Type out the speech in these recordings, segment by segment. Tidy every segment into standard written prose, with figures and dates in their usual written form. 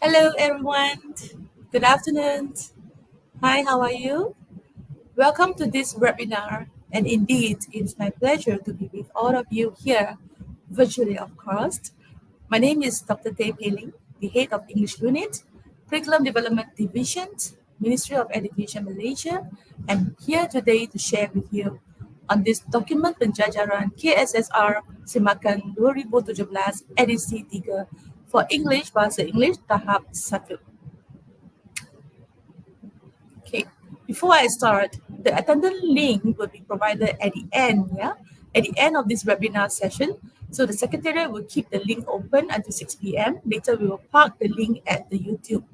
Hello, everyone. Good afternoon. Hi, how are you? Welcome to this webinar. And indeed, it's my pleasure to be with all of you here, virtually, of course. My name is Dr. Tay Pei Ling, the head of English Unit, Curriculum Development Division, Ministry of Education Malaysia, and here today to share with you on this document Penjajaran Kssr Semakan 2017 edisi 3 for English Bahasa English tahap 1. Okay, before I start, the attendance link will be provided at the end, at the end of this webinar session. So the secretariat will keep the link open until 6 p.m. Later, we will park the link at the YouTube.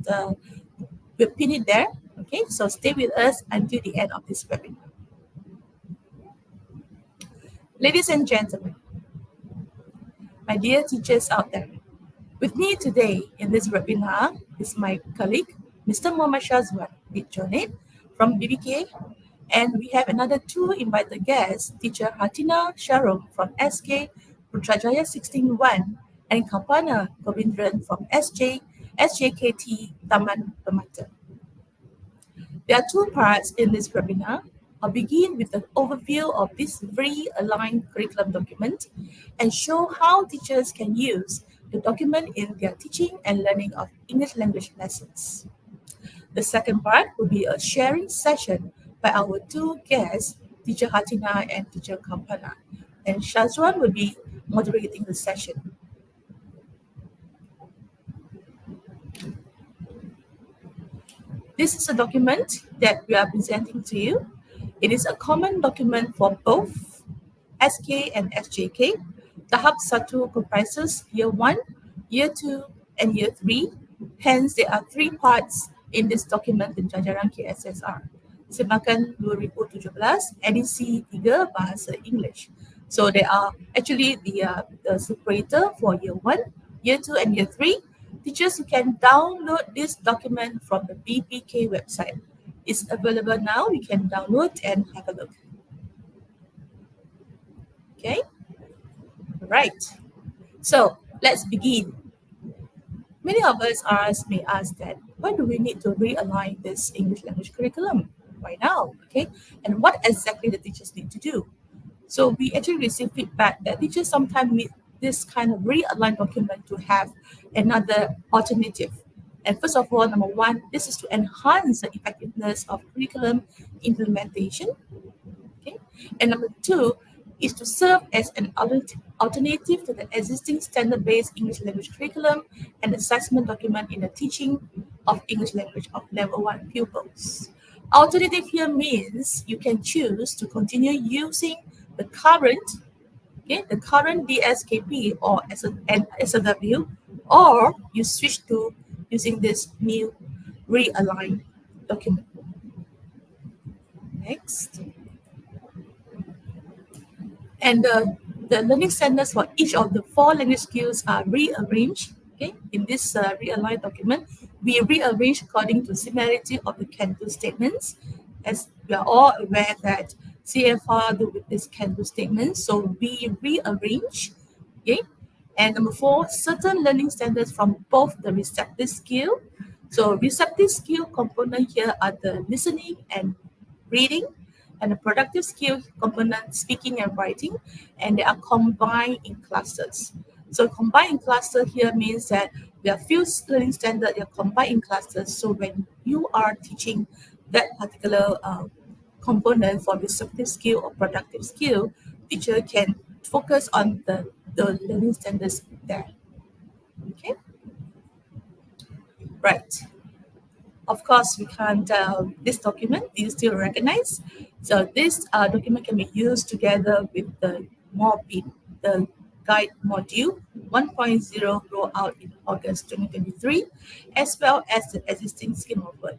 We'll pin it there. Okay, so stay with us until the end of this webinar. Ladies and gentlemen, my dear teachers out there, with me today in this webinar is my colleague, Mr. Muhammad Shazwan Bidjonit from BBK, and we have another two invited guests, teacher Hartinah Sharum from SK Putrajaya 161 and Kalpana Govindran from SJKT Taman Permata. There are two parts in this webinar. I'll begin with an overview of this realigned curriculum document and show how teachers can use the document in their teaching and learning of English language lessons. The second part will be a sharing session by our two guests, Teacher Hartinah and Teacher Kalpana, and Shazwan will be moderating the session. This is a document that we are presenting to you. It is a common document for both SK and SJK. Tahap 1 comprises Year 1, Year 2, and Year 3. Hence, there are three parts in this document Penjajaran Kssr. Semakan 2017, edisi 3 Bahasa English. So there are actually the separator for Year 1, Year 2, and Year 3. Teachers, you can download this document from the BPK website. It's available now. You can download and have a look. Okay? Right. So let's begin. Many of us may ask that, why do we need to realign this English language curriculum right now? Okay, and what exactly the teachers need to do? So we actually receive feedback that teachers sometimes need this kind of realigned document to have another alternative. And first of all, number one, this is to enhance the effectiveness of curriculum implementation. Okay, and number two is to serve as an alternative to the existing standard-based English language curriculum and assessment document in the teaching of English language of level 1 pupils. Alternative here means you can choose to continue using the current DSKP or SOW, or you switch to using this new realigned document. Next. And the learning standards for each of the 4 language skills are rearranged. Okay, in this realigned document, we rearrange according to similarity of the can-do statements. As we are all aware that CFR do with this can-do statement, so we rearrange. Okay, and number 4, certain learning standards from both the receptive skill. So receptive skill component here are the listening and reading, and the productive skill component, speaking and writing, and they are combined in clusters. So combined in cluster here means that there are few learning standards that are combined in clusters. So when you are teaching that particular component for receptive skill or productive skill, teacher can focus on the learning standards there. Okay, right. Of course, we can't, this document is still recognized. So this document can be used together with the MOBIN, the guide module 1.0 rolled out in August 2023, as well as the existing scheme of work.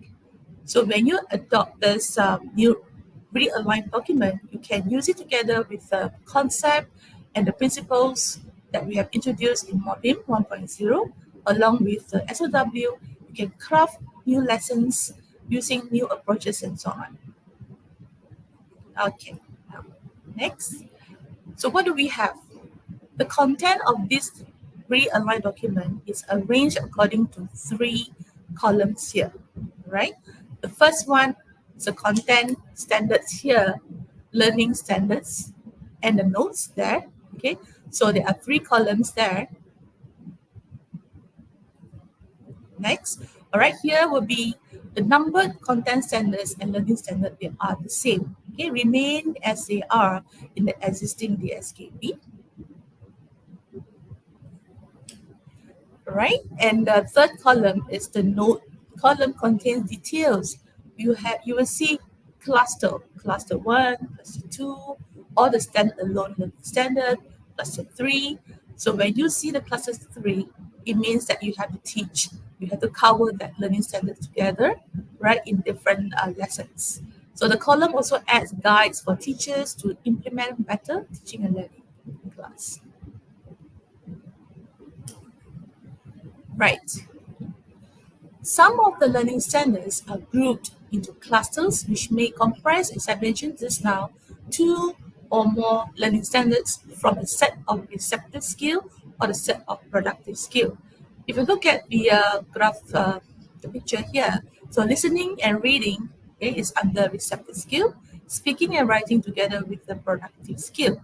So when you adopt this new realigned document, you can use it together with the concept and the principles that we have introduced in MOBIN 1.0, along with the SOW. You can craft new lessons using new approaches and so on. Okay, now next. So what do we have? The content of this realigned document is arranged according to 3 columns here, right? The first one is the content standards here, learning standards, and the notes there. Okay, so there are 3 columns there. Next, all right, here will be the numbered content standards and learning standard. They are the same. Okay, remain as they are in the existing DSKP. Right, and the third column is the note column, contains details. You will see cluster 1, cluster 2, or the standalone learning standard, cluster 3. So when you see the cluster 3, it means that you have to teach, you have to cover that learning standard together, right, in different lessons. So the column also adds guides for teachers to implement better teaching and learning in class. Right. Some of the learning standards are grouped into clusters, which may comprise, as I mentioned just now, 2 or more learning standards from a set of receptive skill or the set of productive skill. If you look at the graph, the picture here, so listening and reading, okay, is under receptive skill, speaking and writing together with the productive skill.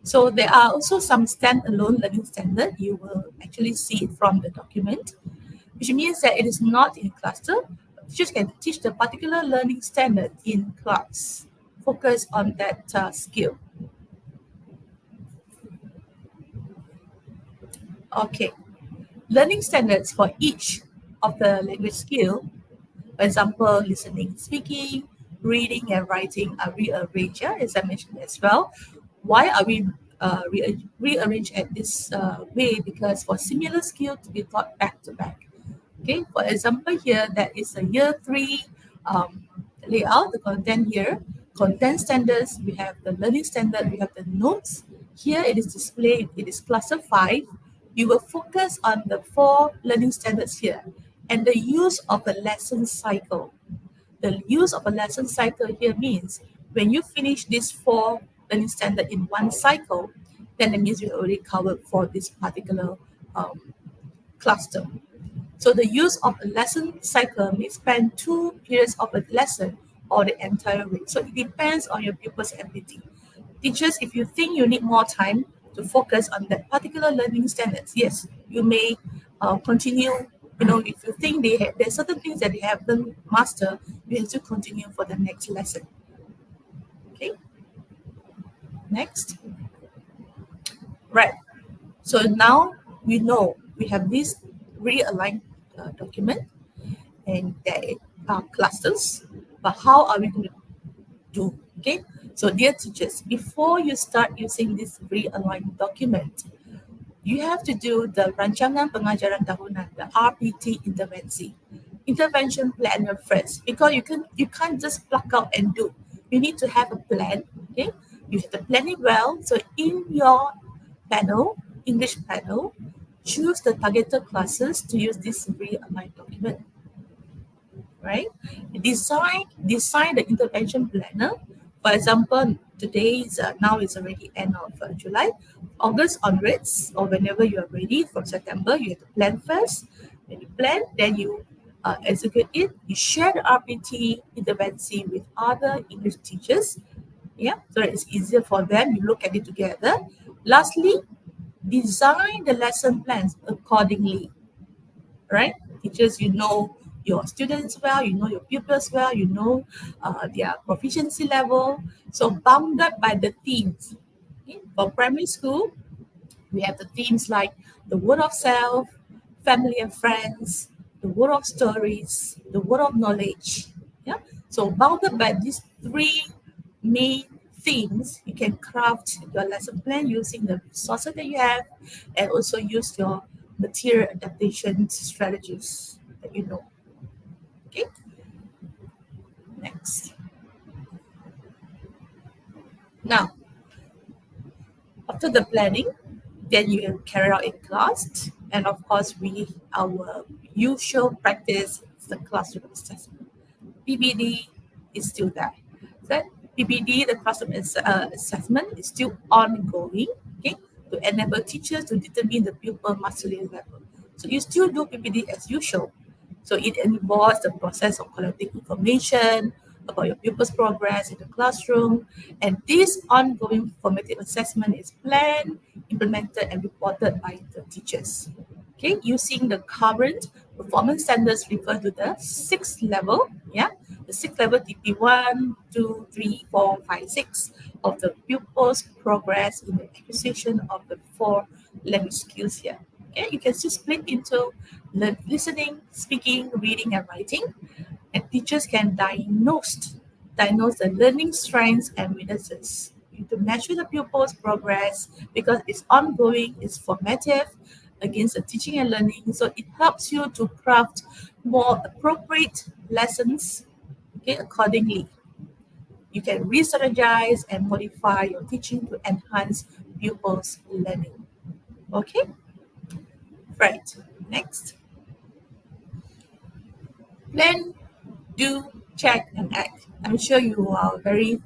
So there are also some standalone learning standard. You will actually see it from the document, which means that it is not in cluster. Teachers can teach the particular learning standard in class. Focus on that skill. Okay. Learning standards for each of the language skill, for example, listening, speaking, reading, and writing are rearranged, as I mentioned as well. Why are we rearranged at this way? Because for similar skill to be taught back to back. Okay, for example, here that is a year 3 layout, the content here, content standards, we have the learning standard, we have the notes. Here it is displayed, it is cluster 5. You will focus on the 4 learning standards here and the use of a lesson cycle. The use of a lesson cycle here means when you finish these 4 learning standard in one cycle, then it means you already covered for this particular cluster. So the use of a lesson cycle may span 2 periods of a lesson or the entire week. So it depends on your pupil's ability. Teachers, if you think you need more time to focus on that particular learning standards, yes, you may continue. You know, if you think there's certain things that they haven't mastered, you have to continue for the next lesson. Okay. Next. Right. So now we know we have this realigned document and there are clusters, but how are we going to do? Okay, so dear teachers, before you start using this realigned document, you have to do the Rancangan Pengajaran Tahunan, the RPT intervention planner first, because you can't just pluck out and do. You need to have a plan. Okay, you have to plan it well. So in your panel, English panel, choose the targeted classes to use this realigned document. Right? Design the intervention planner. For example, now is already end of July. August onwards, or whenever you are ready from September, you have to plan first. When you plan, then you execute it. You share the RPT intervention with other English teachers. Yeah, so it's easier for them. You look at it together. Lastly, design the lesson plans accordingly. Right? Teachers, you know your students well, you know your pupils well, you know their proficiency level. So bounded by the themes. Okay? For primary school, we have the themes like the word of self, family and friends, the word of stories, the word of knowledge. Yeah. So bounded by these 3 main themes, you can craft your lesson plan using the resources that you have and also use your material adaptation strategies that you know. Okay. Next. Now, after the planning, then you carry out in class, and of course, our usual practice is the classroom assessment. PBD is still there. That PBD, the classroom assessment, is still ongoing. Okay, to enable teachers to determine the pupil mastery level. So you still do PPD as usual. So it involves the process of collecting information about your pupils' progress in the classroom. And this ongoing formative assessment is planned, implemented, and reported by the teachers. Okay, using the current performance standards refer to the sixth level, yeah, the sixth level TP1, 2, 3, 4, 5, 6 of the pupils' progress in the acquisition of the four language skills here. Okay, you can still split into listening, speaking, reading, and writing, and teachers can diagnose the learning strengths and weaknesses. You need to measure the pupil's progress because it's ongoing, it's formative against the teaching and learning. So it helps you to craft more appropriate lessons, okay, accordingly. You can re-strategize and modify your teaching to enhance pupils' learning. Okay, right. Next, plan, do, check, and act. I'm sure you are very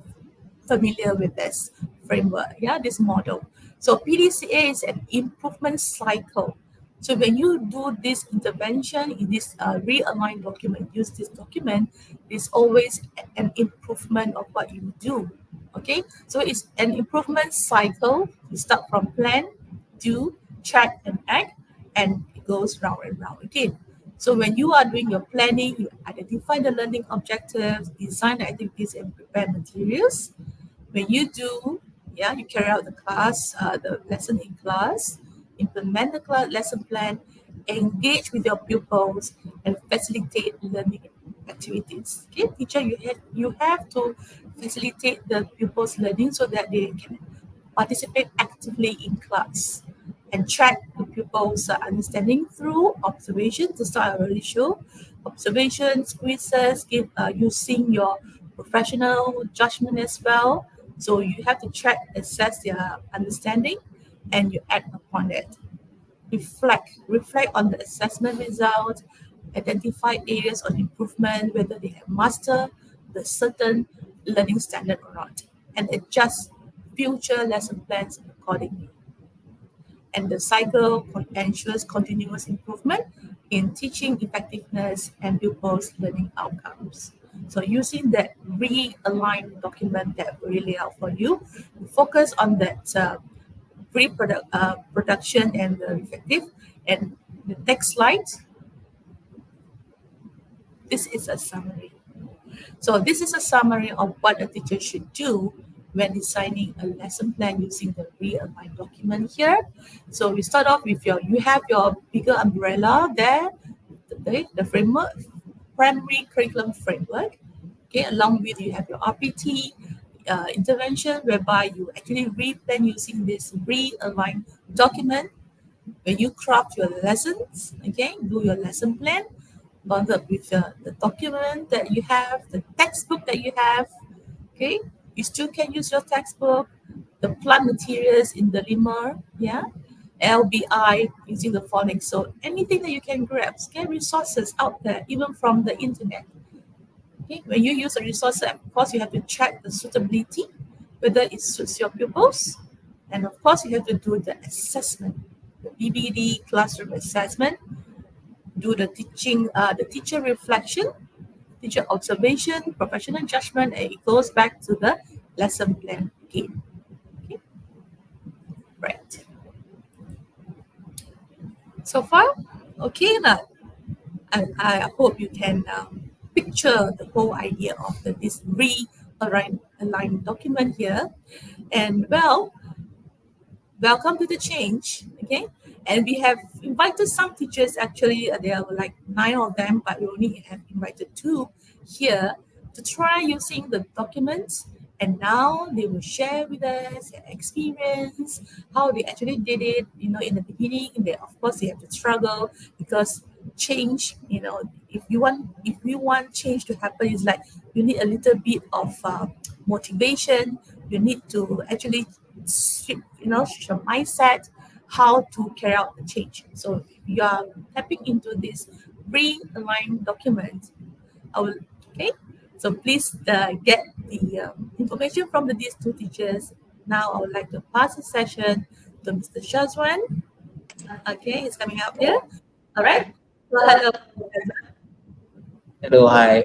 familiar with this framework, yeah, this model. So PDCA is an improvement cycle. So when you do this intervention in this realigned document, use this document, there's always an improvement of what you do. Okay, so it's an improvement cycle. You start from plan, do, check, and act, and it goes round and round again. So when you are doing your planning, you identify the learning objectives, design the activities, and prepare materials. When you do, yeah, you carry out the lesson in class, implement the lesson plan, engage with your pupils, and facilitate learning activities. Okay, teacher, you have to facilitate the pupils' learning so that they can participate actively in class and track the pupils' understanding through observation. To start, I already show observations, quizzes, using your professional judgment as well. So you have to track, assess their understanding, and you act upon it. Reflect on the assessment result, identify areas of improvement, whether they have mastered the certain learning standard or not, and adjust future lesson plans accordingly. And the cycle ensures continuous improvement in teaching effectiveness and pupils' learning outcomes. So using that realigned document that we really out for you, focus on that production and the effective. And the next slide, this is a summary. So this is a summary of what a teacher should do when designing a lesson plan using the realigned document here. So we start off with you have your bigger umbrella there, the framework, primary curriculum framework. Okay, along with you have your RPT intervention whereby you actually replan using this realigned document. When you craft your lessons, okay, do your lesson plan, bundled with the document that you have, the textbook that you have, okay, you still can use your textbook, the plant materials in the limmer, yeah, LBI using the phonics. So anything that you can grab, get resources out there, even from the internet. Okay, when you use a resource, of course, you have to check the suitability, whether it suits your pupils, and of course, you have to do the assessment, the BBD classroom assessment, do the teacher reflection, teacher observation, professional judgment, and it goes back to the lesson plan again. Okay, right. So far, okay now. I hope you can picture the whole idea of this realigned document here. And well, welcome to the change. Okay, and we have invited some teachers. Actually, there were like 9 of them, but we only have invited 2 here to try using the documents. And now they will share with us their experience, how they actually did it. In the beginning, of course they have to struggle because change. If you want change to happen, it's like you need a little bit of motivation. You need to actually shift your mindset, how to carry out the change. So if you are tapping into this realigned document, okay. So please get the information from these 2 teachers. Now I would like to pass the session to Mr. Shazwan. Okay, he's coming up here. All right. So hello. Hello, hi.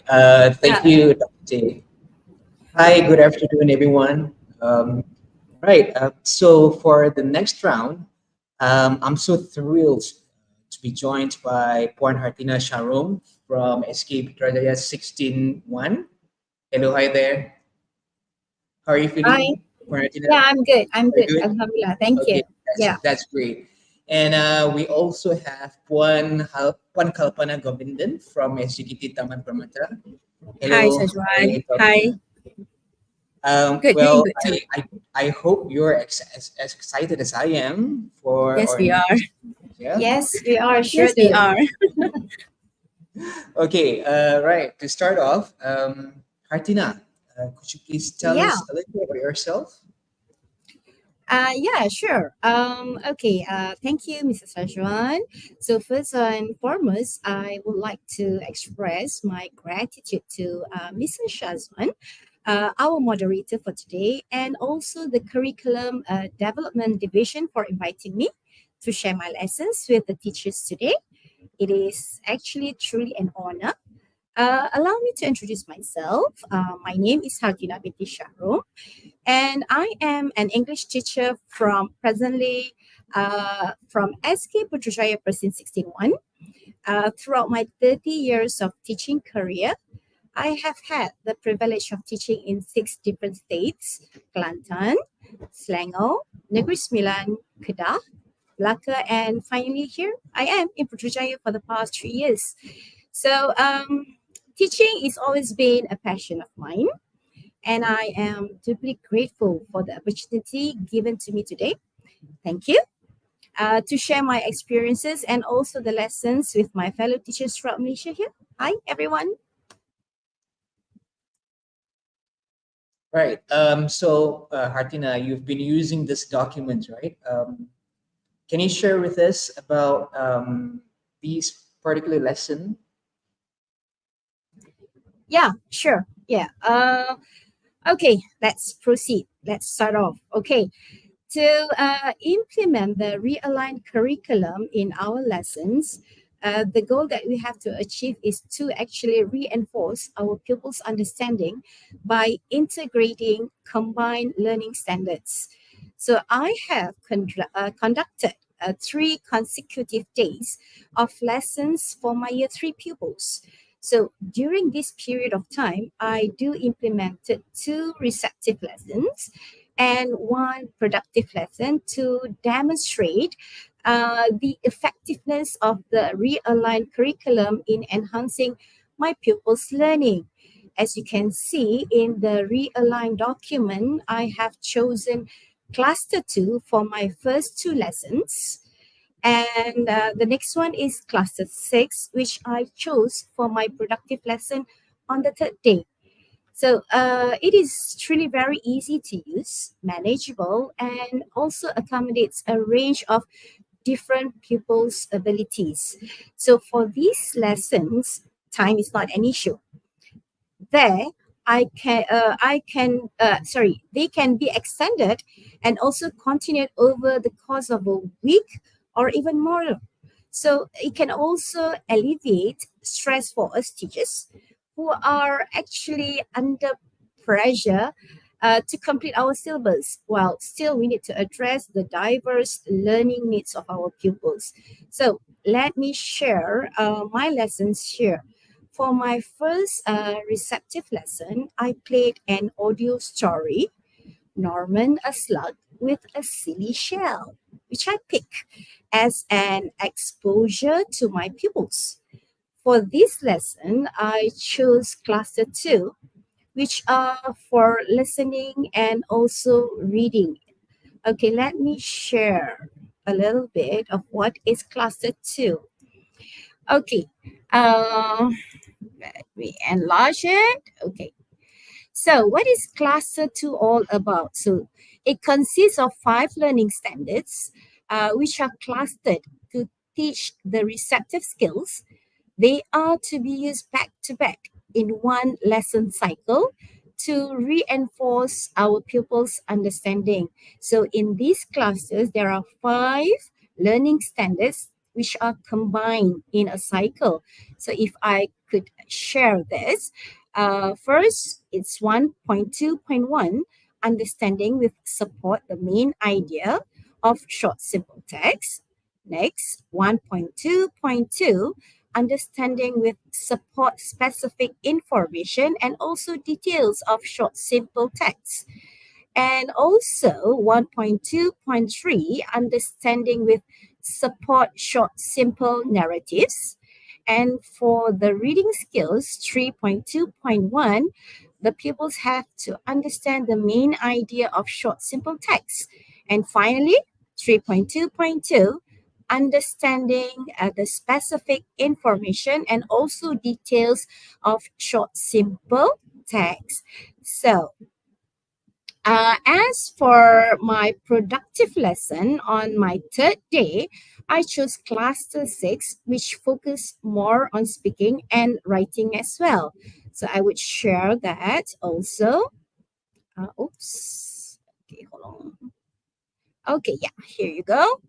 Thank Yeah. you, Dr. J. Hi, good afternoon, everyone. Right, so for the next round, I'm so thrilled to be joined by Puan Hartinah Sharom from SK Putrajaya 161. Hello, hi there. How are you Hi. feeling, Puan Hartinah? Yeah, I'm good. I'm Are you good. good? Alhamdulillah. Thank you. Okay, Yeah. that's great. And we also have Puan Kalpana Govindan from SGKT Taman Permata. Hi, Hello, Sajwan. hi, Hi. Kalpana. Good. Doing Well, good too. I hope you're as excited as I am for Yes, our we are. next. Yeah. Yes, we are. Sure Yes, we do. are. Okay. Right. To start off, Hartina, could you please tell Yeah. us a little bit about yourself? Yeah, sure. Okay. Thank you, Mrs. Sajwan. So first and foremost, I would like to express my gratitude to Mrs. Shazwan, our moderator for today, and also the Curriculum Development Division for inviting me to share my lessons with the teachers today. It is actually truly an honor. Allow me to introduce myself. My name is Hartinah binti Shahrum, and I am an English teacher from presently from SK Putrajaya Persin 61. Throughout my 30 years of teaching career, I have had the privilege of teaching in 6 different states: Kelantan, Selangor, Negeri Sembilan, Kedah, Melaka, and finally here I am in Putrajaya for the past 3 years. So, teaching is always been a passion of mine, and I am deeply grateful for the opportunity given to me today. Thank you. To share my experiences and also the lessons with my fellow teachers throughout Malaysia here. Hi, everyone. Right. So, Hartina, you've been using this document, right? Can you share with us about these particular lesson? Yeah, sure. Yeah. Okay, let's proceed. Let's start off. Okay. To implement the realigned curriculum in our lessons, the goal that we have to achieve is to actually reinforce our pupils' understanding by integrating combined learning standards. So I have conducted 3 consecutive days of lessons for my year 3 pupils. So during this period of time, I do implemented 2 receptive lessons and 1 productive lesson to demonstrate the effectiveness of the realigned curriculum in enhancing my pupils' learning. As you can see in the realigned document, I have chosen cluster 2 for my first 2 lessons. And the next one is cluster 6, which I chose for my productive lesson on the 3rd day. So it is truly very easy to use, manageable, and also accommodates a range of different pupils' abilities. So for these lessons, time is not an issue. There, they can be extended and also continued over the course of a week or even more. So it can also alleviate stress for us teachers who are actually under pressure to complete our syllabus, while still we need to address the diverse learning needs of our pupils. So let me share my lessons here. For my first receptive lesson, I played an audio story, Norman a Slug with a Silly Shell, which I picked as an exposure to my pupils. For this lesson, I chose cluster 2, which are for listening and also reading. Okay, let me share a little bit of what is cluster 2. Okay, uh, let me enlarge it. Okay, so what is cluster 2 all about? So it consists of 5 learning standards, which are clustered to teach the receptive skills. They are to be used back to back in one lesson cycle to reinforce our pupils' understanding. So in these classes, there are 5 learning standards which are combined in a cycle. So if I could share this, first, it's 1.2.1, understanding with support the main idea of short simple text. Next, 1.2.2, understanding with support specific information and also details of short simple text. And also 1.2.3, understanding with support short simple narratives. And for the reading skills, 3.2.1, the pupils have to understand the main idea of short simple text. And finally, 3.2.2, understanding the specific information and also details of short simple text. So as for my productive lesson on my third day, I chose cluster 6, which focused more on speaking and writing as well. So I would share that also. Oops. Okay, hold on. Okay, yeah, here you go.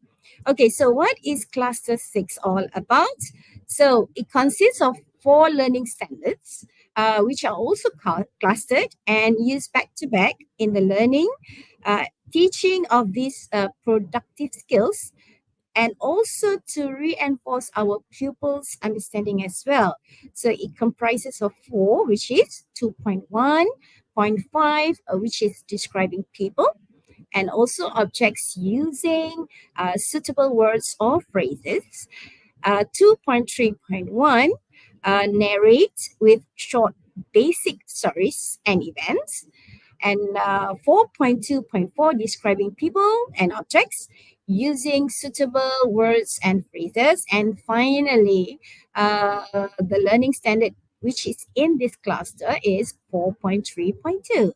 Okay, so what is cluster 6 all about? So it consists of 4 learning standards, which are also clustered and used back to back in the learning, teaching of these productive skills, and also to reinforce our pupils' understanding as well. So it comprises of 4, which is 2.1.5, which is describing people, and also objects using suitable words or phrases. 2.3.1, narrate with short basic stories and events. And 4.2.4, describing people and objects using suitable words and phrases. And finally, the learning standard which is in this cluster is 4.3.2.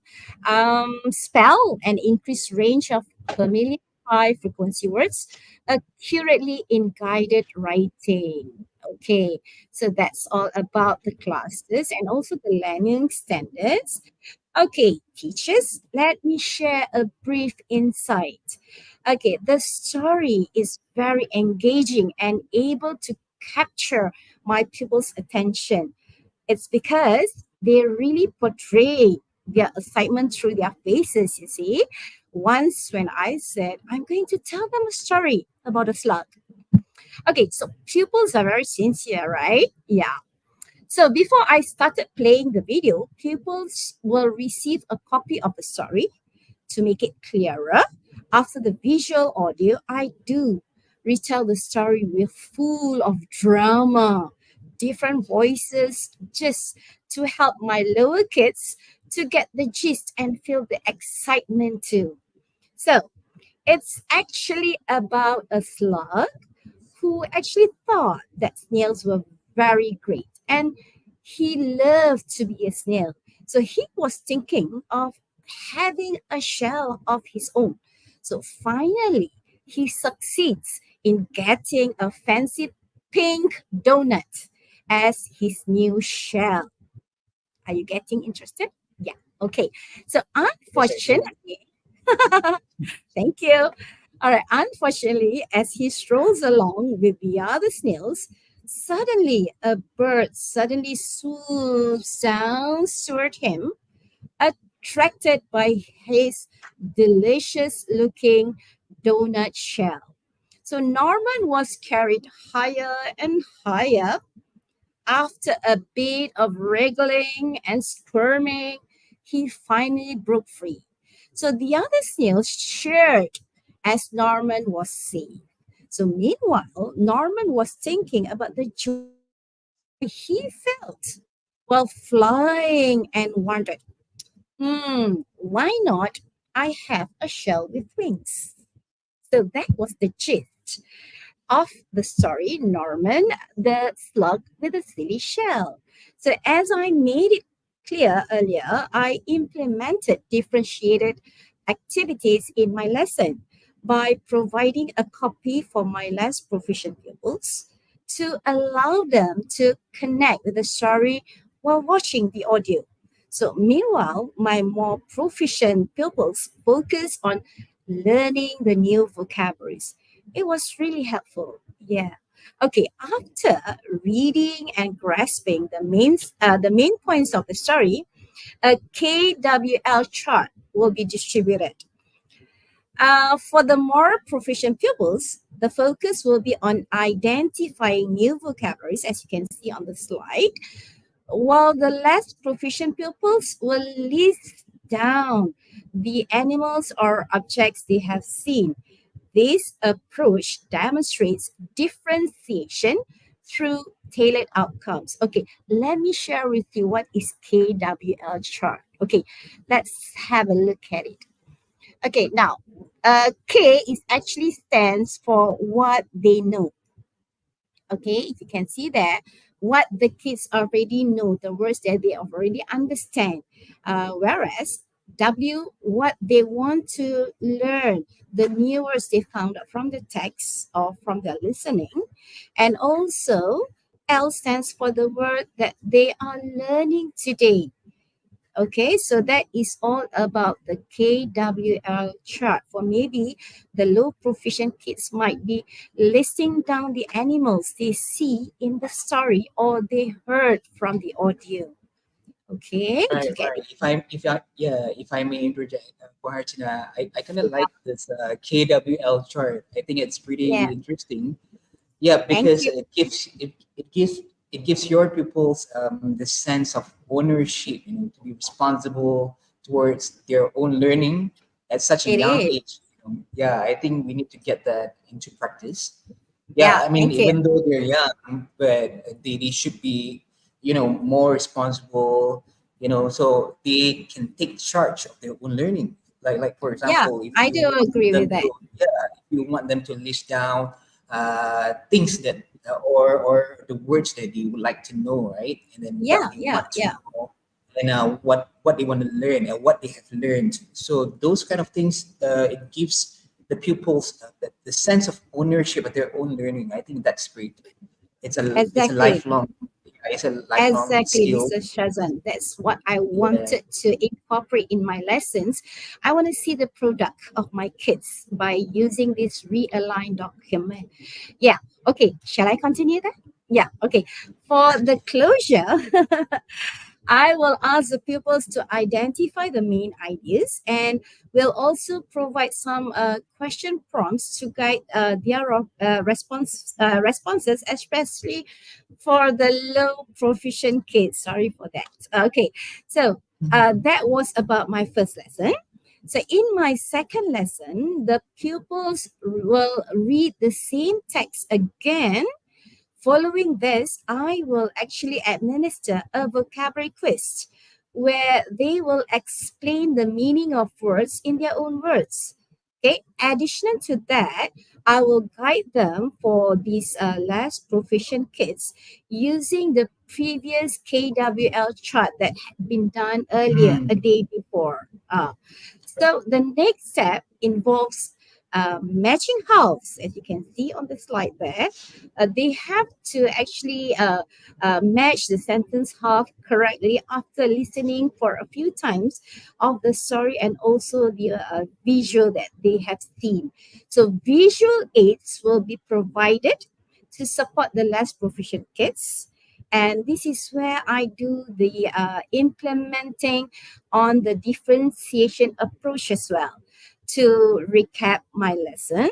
Spell and increase range of familiar high frequency words accurately in guided writing. Okay, so that's all about the classes and also the learning standards. Okay, teachers, let me share a brief insight. Okay, the story is very engaging and able to capture my pupils' attention. It's because they really portray their excitement through their faces, you see. Once when I said, I'm going to tell them a story about a slug. Okay, so pupils are very sincere, right? Yeah. So before I started playing the video, pupils will receive a copy of the story to make it clearer. After the visual audio, I do retell the story with full of drama, different voices, just to help my lower kids to get the gist and feel the excitement too. So it's actually about a slug who actually thought that snails were very great and he loved to be a snail. So he was thinking of having a shell of his own. So finally, he succeeds in getting a fancy pink donut as his new shell. Are you getting interested? Yeah. Okay. So Yes, I do. unfortunately, thank you. All right. Unfortunately, as he strolls along with the other snails, suddenly a bird suddenly swoops down toward him, attracted by his delicious looking donut shell. So Norman was carried higher and higher. After a bit of wriggling and squirming, he finally broke free. So the other snails cheered as Norman was saved. So meanwhile, Norman was thinking about the joy he felt while flying and wondered, why not? I have a shell with wings. So that was the gist of the story, Norman, the slug with a silly shell. So, as I made it clear earlier, I implemented differentiated activities in my lesson by providing a copy for my less proficient pupils to allow them to connect with the story while watching the audio. So meanwhile, my more proficient pupils focus on learning the new vocabularies. It was really helpful. Yeah. Okay, after reading and grasping the main points of the story, a KWL chart will be distributed. For the more proficient pupils, the focus will be on identifying new vocabularies, as you can see on the slide, while the less proficient pupils will list down the animals or objects they have seen. This approach demonstrates differentiation through tailored outcomes. Okay, let me share with you what is KWL chart. Okay, let's have a look at it. Okay, now K is actually stands for what they know. Okay, if you can see there, what the kids already know, the words that they already understand. Whereas W, what they want to learn, the new words they found out from the text or from their listening. And also L stands for the word that they are learning today. Okay, so that is all about the KWL chart. For maybe the low proficient kids might be listing down the animals they see in the story or they heard from the audio. Okay, do Right, you get right. it? If I may interject, Hartinah, I kind of like this KWL chart. I think it's pretty Yeah, interesting. Yeah, thank because you. it gives your pupils the sense of ownership, to be responsible towards their own learning at such a It young is. age. Yeah, I think we need to get that into practice. Yeah, Yeah, I mean, thank you. even though they're young, but they should be, more responsible, so they can take charge of their own learning. Like for Yeah, example, if I you do want agree them with that. to, yeah, if you want them to list down things that or the words that you would like to know, right? And then Yeah, what they yeah, want to yeah. know, and what they want to learn and what they have learned. So those kind of things, it gives the pupils the sense of ownership of their own learning. I think that's great. It's a Exactly. lifelong, it's a lifelong Exactly, skill. Mr. Shazan. That's what I Yeah. wanted to incorporate in my lessons. I want to see the product of my kids by using this realigned document. Yeah. Okay. Shall I continue that? Yeah. Okay. For the closure, I will ask the pupils to identify the main ideas and will also provide some question prompts to guide their responses, especially for the low proficient kids. Sorry for that. Okay, so Mhm. that was about my first lesson. So in my second lesson, the pupils will read the same text again. Following this, I will actually administer a vocabulary quiz where they will explain the meaning of words in their own words. Okay. Additional to that, I will guide them for these less proficient kids using the previous KWL chart that had been done earlier, a Mm. day before. So the next step involves matching halves, as you can see on the slide there. They have to actually match the sentence half correctly after listening for a few times of the story and also the visual that they have seen. So visual aids will be provided to support the less proficient kids. And this is where I do the implementing on the differentiation approach as well. To recap my lesson,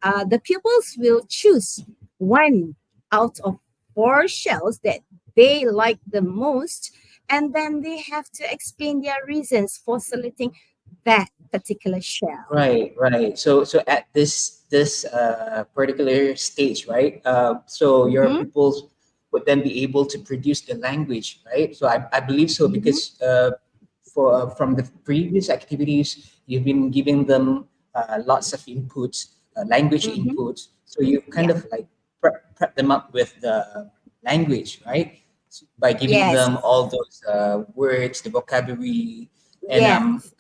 the pupils will choose one out of four shells that they like the most, and then they have to explain their reasons for selecting that particular shell. Right, right. So at this particular stage, right? So your Mm-hmm, pupils would then be able to produce the language, right? So I believe so mm-hmm, because for from the previous activities, you've been giving them lots of inputs, language mm-hmm. inputs. So you kind Yeah. of like prep them up with the language, right? By giving Yes. them all those words, the vocabulary, and Yes.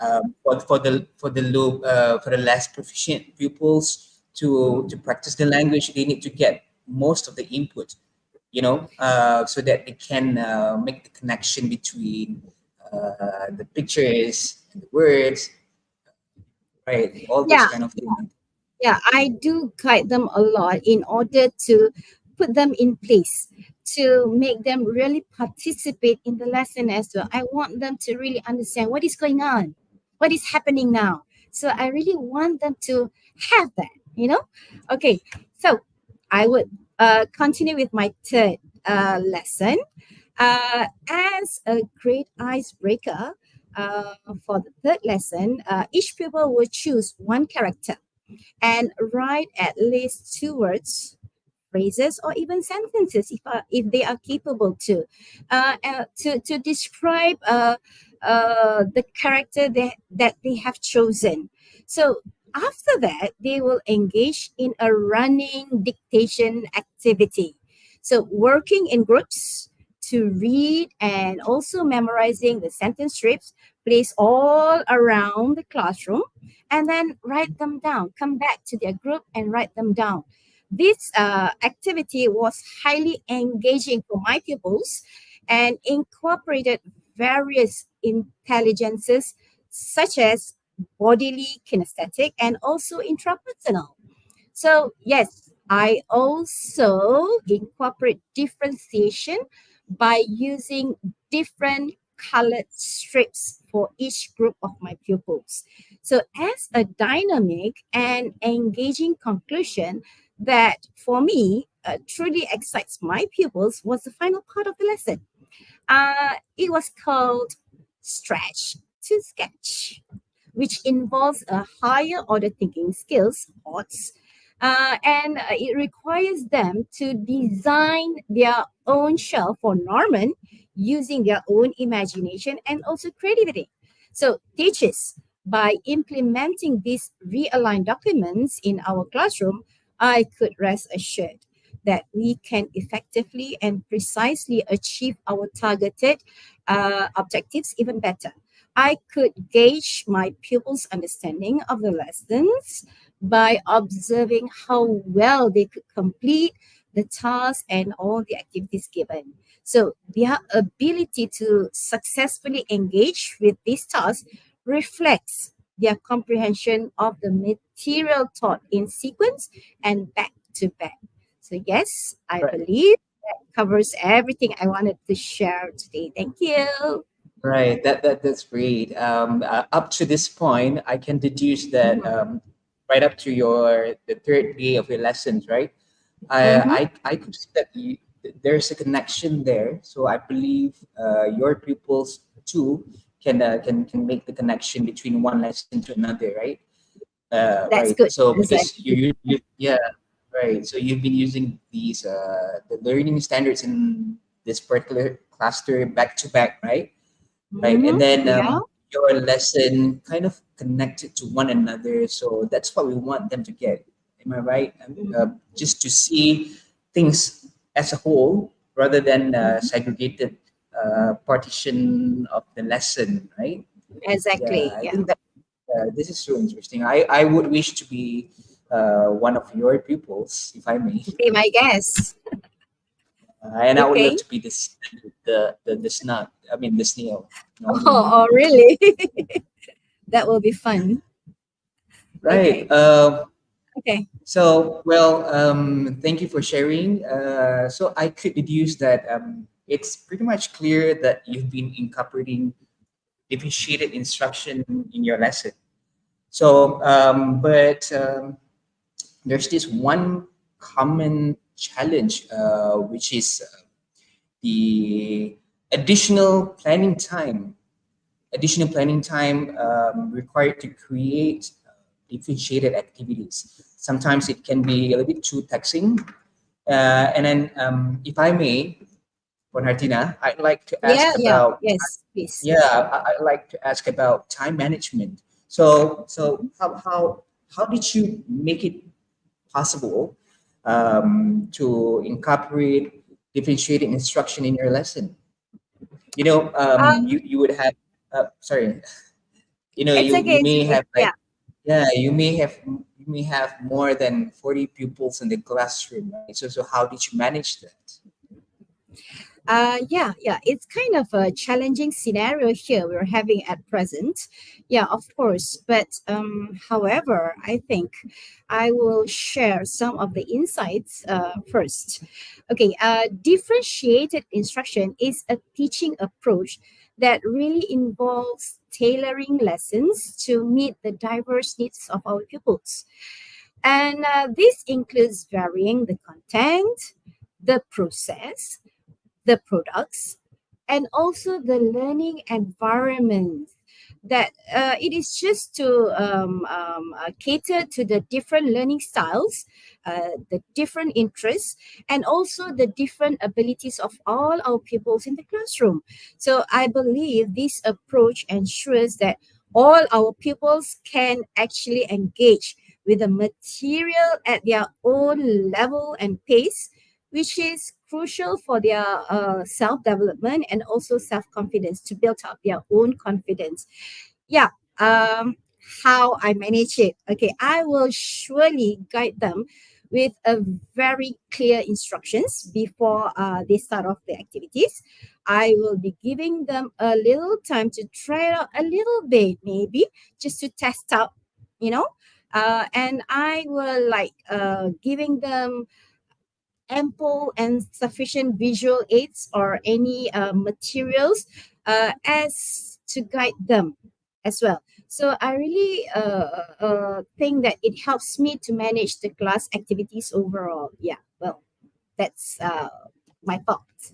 for the less proficient pupils to practice the language, they need to get most of the input, so that they can make the connection between the pictures and the words, right? All those Yeah, kind of things. yeah, I do guide them a lot in order to put them in place, to make them really participate in the lesson as well. I want them to really understand what is going on, what is happening now. So I really want them to have that. Okay, so I would continue with my third lesson. As a great icebreaker, for the third lesson, each pupil will choose one character and write at least two words, phrases, or even sentences if they are capable to describe the character that they have chosen. So after that, they will engage in a running dictation activity. So working in groups to read and also memorizing the sentence strips placed all around the classroom, and then write them down. Come back to their group and write them down. This activity was highly engaging for my pupils and incorporated various intelligences such as bodily, kinesthetic, and also intrapersonal. So yes, I also incorporate differentiation by using different colored strips for each group of my pupils. So as a dynamic and engaging conclusion that for me truly excites my pupils was the final part of the lesson. It was called Stretch to Sketch, which involves a higher order thinking skills, odds, and it requires them to design their own shell for Norman using their own imagination and also creativity. So teachers, by implementing these realigned documents in our classroom, I could rest assured that we can effectively and precisely achieve our targeted objectives even better. I could gauge my pupils' understanding of the lessons by observing how well they could complete the tasks and all the activities given. So their ability to successfully engage with these tasks reflects their comprehension of the material taught in sequence and back to back. So yes, I Right. believe that covers everything I wanted to share today. Thank you. Right, that's great. Up to this point, I can deduce that Mhm. right up to the third day of your lessons, right? Mhm. I could see that there's a connection there. So I believe your pupils too can make the connection between one lesson to another, right? That's Right. good. So because Exactly. you yeah, right. So you've been using these the learning standards in this particular cluster back to back, right? Right, and Mhm. then Yeah. your lesson kind of connected to one another, so that's what we want them to get. Am I right? Mhm. Just to see things as a whole rather than Mhm. segregated partition of the lesson, right? Yeah, Exactly. I Yeah. think that this is so interesting. I would wish to be one of your pupils, if I may. Be my guest. And I would love Okay. to be the snug. I mean the snail. Oh, No, no, no. oh really? That will be fun. Right. Okay. Okay. Thank you for sharing. So I could deduce that it's pretty much clear that you've been incorporating differentiated instruction in your lesson. But there's this one common challenge, which is the additional planning time required to create differentiated activities. Sometimes it can be a little bit too taxing. And then, if I may, for Hartina, I'd like to Yeah. ask Yeah. about Yes. Please. I'd like to ask about time management. So how did you make it possible to incorporate differentiated instruction in your lesson? You would have sorry, It's okay. you It's may okay. have Yeah. like you may have more than 40 pupils in the classroom, right? So how did you manage that? Yeah, it's kind of a challenging scenario here we're having at present. Yeah, of course. But however, I think I will share some of the insights first. Okay, differentiated instruction is a teaching approach that really involves tailoring lessons to meet the diverse needs of our pupils. And this includes varying the content, the process, the products, and also the learning environment that it is just to cater to the different learning styles, the different interests, and also the different abilities of all our pupils in the classroom. So I believe this approach ensures that all our pupils can actually engage with the material at their own level and pace, which is crucial for their self development and also self confidence to build up their own confidence. Yeah. Um, how I manage it. Okay, I will surely guide them with a very clear instructions before they start off the activities. I will be giving them a little time to try it out a little bit, maybe just to test out, you know. And I will like giving them ample and sufficient visual aids or any materials as to guide them as well. So I really think that it helps me to manage the class activities overall. Yeah, well, that's my thoughts,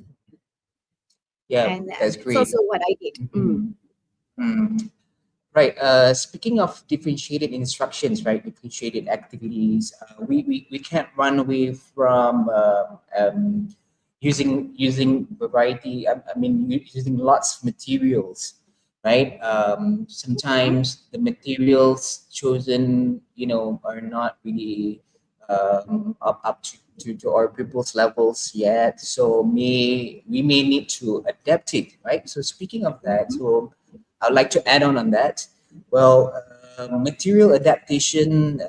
Yeah, and that's it's great. also what I did. Mhm. Mm. Right. Speaking of differentiated instructions, right? Differentiated activities, we can't run away from using variety. I mean, using lots of materials, right? Mhm. Sometimes the materials chosen, are not really up to our pupils' levels yet. So we may need to adapt it, right? So speaking of that, Mhm. so I'd like to add on that. Well, material adaptation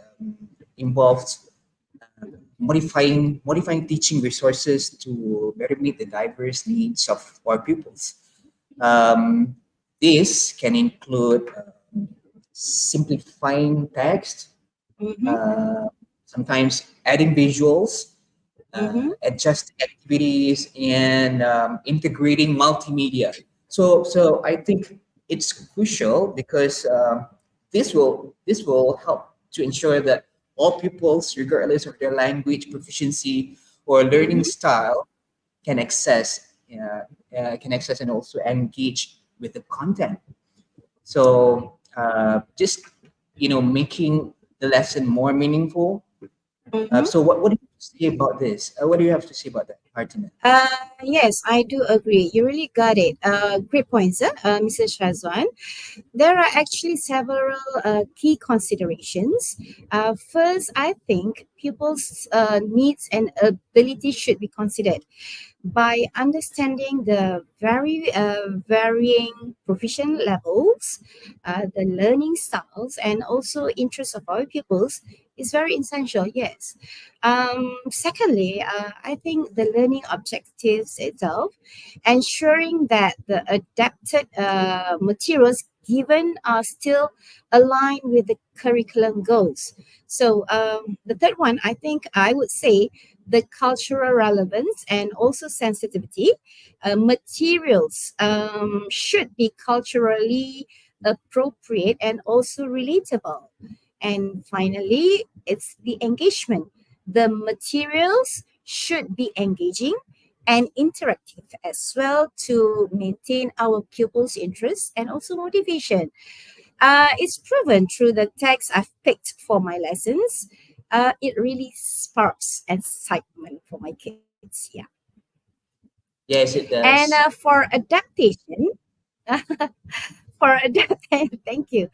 involves modifying teaching resources to better meet the diverse needs of our pupils. Um, this can include simplifying text, Mhm. uh, sometimes adding visuals, Mhm. adjusting activities, and integrating multimedia. So I think it's crucial because this will help to ensure that all pupils, regardless of their language proficiency or learning Mhm. style, can access and also engage with the content. So just making the lesson more meaningful. Mhm. So what do you have to say about this? What do you have to say about that, Hartinah? Uh, yes, I do agree. You really got it. Great points, Mrs. Shazwan. There are actually several key considerations. First, I think pupils' needs and abilities should be considered by understanding the very varying proficient levels, the learning styles, and also interests of our pupils is very essential. Yes. Secondly, I think the learning objectives itself, ensuring that the adapted materials given are still aligned with the curriculum goals. So the third one, I think I would say the cultural relevance and also sensitivity. Materials should be culturally appropriate and also relatable. And finally, it's the engagement. The materials should be engaging and interactive as well to maintain our pupils' interest and also motivation. It's proven through the text I've picked for my lessons. It really sparks excitement for my kids. Yeah. Yes, it And does. for adaptation, thank you.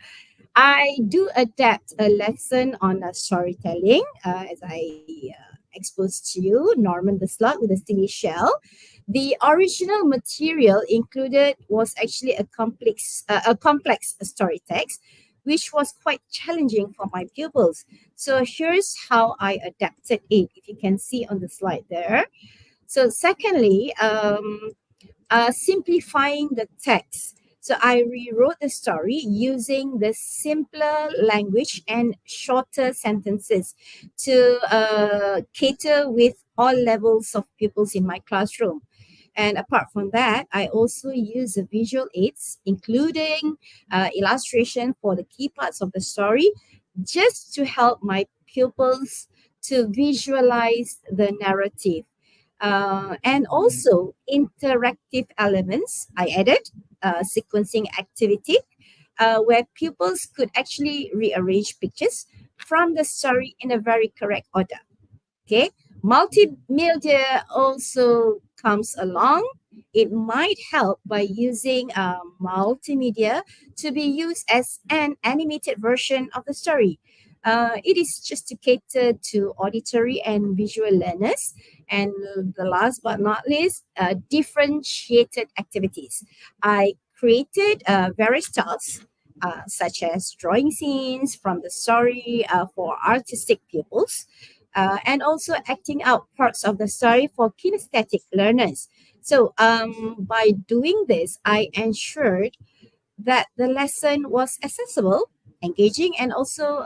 I do adapt a lesson on storytelling, as I exposed to you, Norman the Slug with the stingy shell. The original material included was actually a complex story text, which was quite challenging for my pupils. So here's how I adapted it. If you can see on the slide there, So secondly, simplifying the text. So I rewrote the story using the simpler language and shorter sentences to cater with all levels of pupils in my classroom. And apart from that, I also use the visual aids, including illustration for the key parts of the story, just to help my pupils to visualize the narrative. And also interactive elements. I added sequencing activity where pupils could actually rearrange pictures from the story in a very correct order. Okay, multimedia also comes along. It might help by using multimedia to be used as an animated version of the story. It is just to cater to auditory and visual learners. And the last but not least, differentiated activities. I created various tasks such as drawing scenes from the story for artistic pupils, and also acting out parts of the story for kinesthetic learners. So, by doing this, I ensured that the lesson was accessible, engaging, and also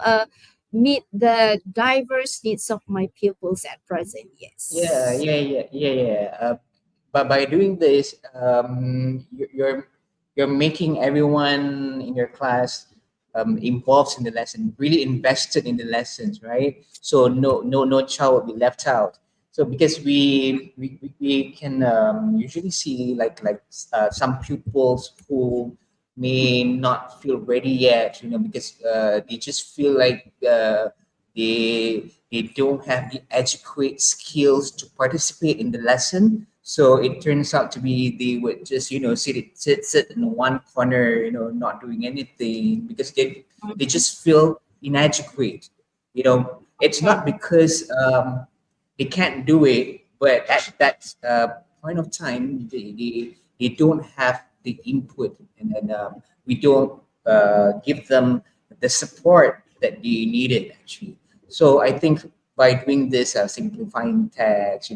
meet the diverse needs of my pupils at present. Yeah, Yes. yeah, yeah, yeah, yeah. But by doing this, you're making everyone in your class involved in the lesson, really invested in the lessons, right? So no child will be left out. So because we can usually see some pupils who may not feel ready yet, because they just feel like they don't have the adequate skills to participate in the lesson. So it turns out to be they would just sit in one corner, not doing anything because they just feel inadequate. It's not because they can't do it, but at that point of time they don't have the input, and then we don't give them the support that they needed actually. So I think by doing this, simplifying text,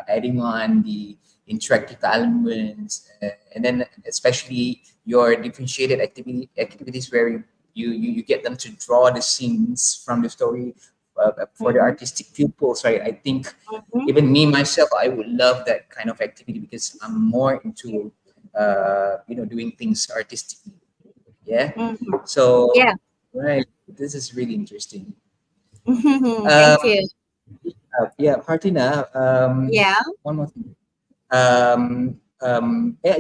adding on the interactive elements, and then especially your differentiated activities where you get them to draw the scenes from the story for the Mhm, artistic pupils, right? I think mhm, even me myself, I would love that kind of activity because I'm more into doing things artistically. Yeah. mhm. So Yeah. right, this is really interesting. Thank Um, you. yeah, Hartina, Yeah. one more thing.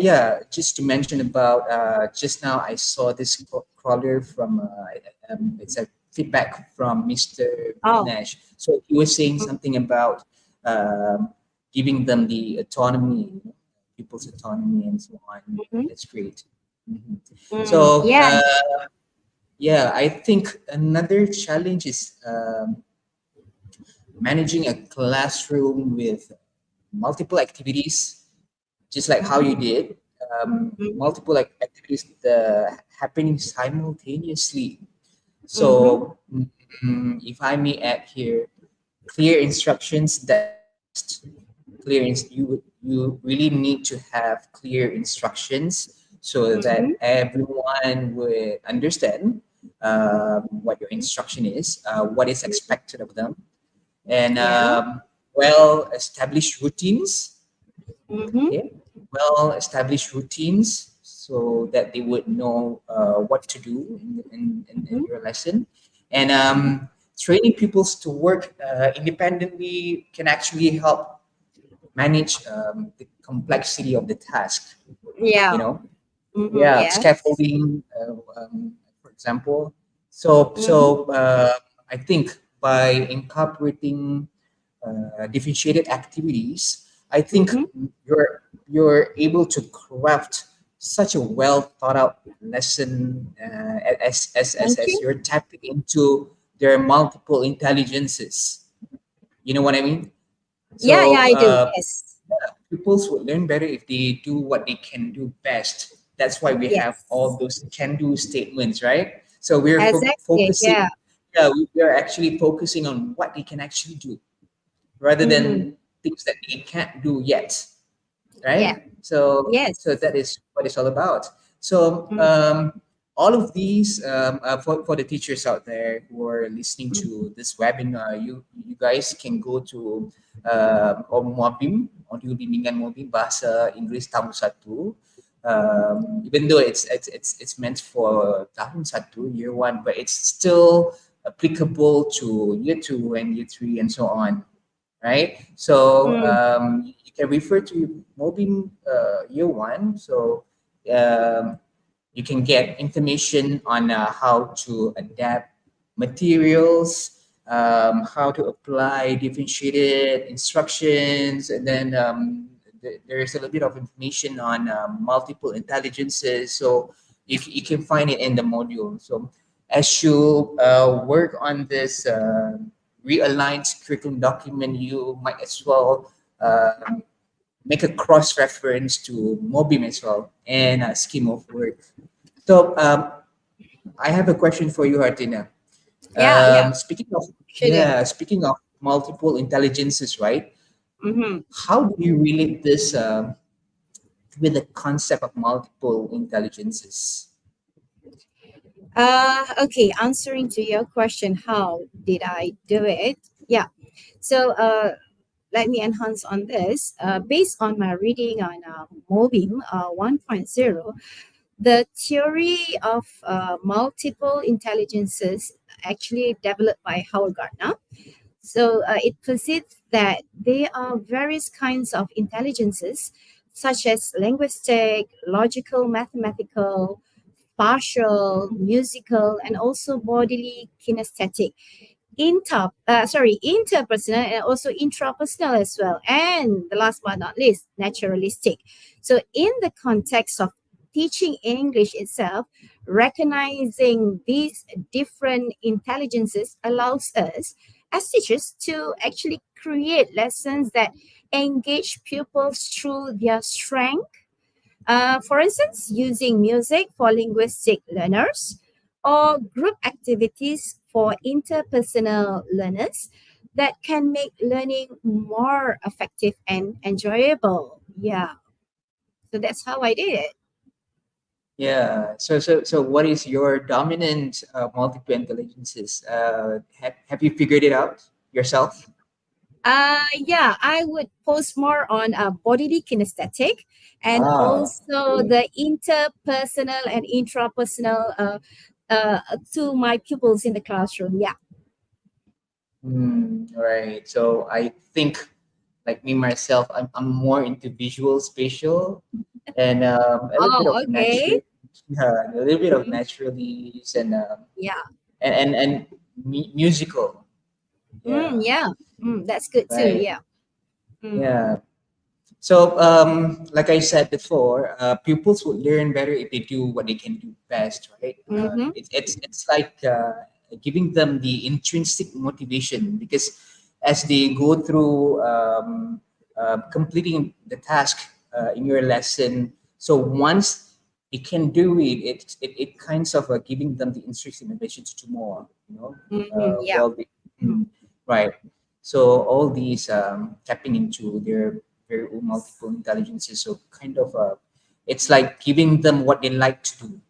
Yeah, just to mention about just now, I saw this crawler from it's a feedback from Mr. Oh. Nash. So he was saying something about um, giving them the autonomy, people's autonomy, and so on. Mhm, That's great. Mhm. So yeah. yeah, I think another challenge is managing a classroom with multiple activities, just like how you did, Mhm, multiple activities happening simultaneously. mhm, So, if I may add here, clear instructions, that's must. You really need to have clear instructions so mhm. that everyone would understand what your instruction is, what is expected of them, and Yeah. well established routines. Mhm, Okay, well established routines so that they would know what to do in mhm, your lesson, and training pupils to work independently can actually help manage the complexity of the task. you yeah. know yeah, Yes. scaffolding, for example. So Mhm, I think by incorporating differentiated activities, I think mhm, you're able to craft such a well thought out lesson thank as you. you're tapping into their multiple intelligences. You know what I mean? Yeah, yeah, So I do. Yes. pupils would learn better if they do what they can do best. That's why we have all Yes. those can do statements, right? So we're Exactly. focusing, Yeah. yeah, we are actually focusing on what they can actually do rather Mm-hmm. than things that they can't do yet, Yeah. right? So Yes. that is what it's all about. So Mm, all of these for the teachers out there who are listening mm, to this webinar, you guys can go to Mobim, Audio Bimbingan Mobim Bahasa Inggris Tahun Satu. Even though it's meant for Tahun Satu, year one, but it's still applicable to year two and year three and so on, right? So mm, you can refer to Mobim year one. So um, you can get information on how to adapt materials, how to apply differentiated instructions, and then there's a little bit of information on multiple intelligences. So you can find it in the module. So as you work on this realigned curriculum document, you might as well make a cross reference to Mobim as well and a scheme of work. So I have a question for you, Hartina. yeah, yeah. Sure do. Speaking of multiple intelligences, right? Mm-hmm. How do you relate this with the concept of multiple intelligences? Okay, answering to your question, how did I do it? Yeah. So let me enhance on this. Based on my reading on Mobim 1.0, the theory of multiple intelligences actually developed by Howard Gardner. So it posits that there are various kinds of intelligences, such as linguistic, logical, mathematical, spatial, musical, and also bodily kinesthetic interpersonal and also intrapersonal as well. And the last but not least, naturalistic. So in the context of teaching English itself, recognizing these different intelligences allows us as teachers to actually create lessons that engage pupils through their strength, for instance, using music for linguistic learners or group activities for interpersonal learners that can make learning more effective and enjoyable. Yeah. So that's how I did it. Yeah. So what is your dominant multiple intelligences? Have you figured it out yourself? Yeah, I would post more on bodily kinesthetic and Ah, also okay. the interpersonal and intrapersonal to my pupils in the classroom. Yeah. Right. So I think, like me myself, I'm more into visual, spatial, and a little bit Oh, of okay. natural, yeah, a little bit of Mhm. naturalist and Yeah. musical. Mm, Yeah. yeah. That's good too. Right. Yeah. Mm, Yeah. So, like I said before, pupils would learn better if they do what they can do best, right? mm-hmm. It's like giving them the intrinsic motivation because as they go through completing the task in your lesson, so once they can do it, it kinds of giving them the intrinsic motivation to do more, Mm-hmm. Yeah. well, Mm, right. So all these tapping into their own multiple intelligences. So kind of it's like giving them what they like to do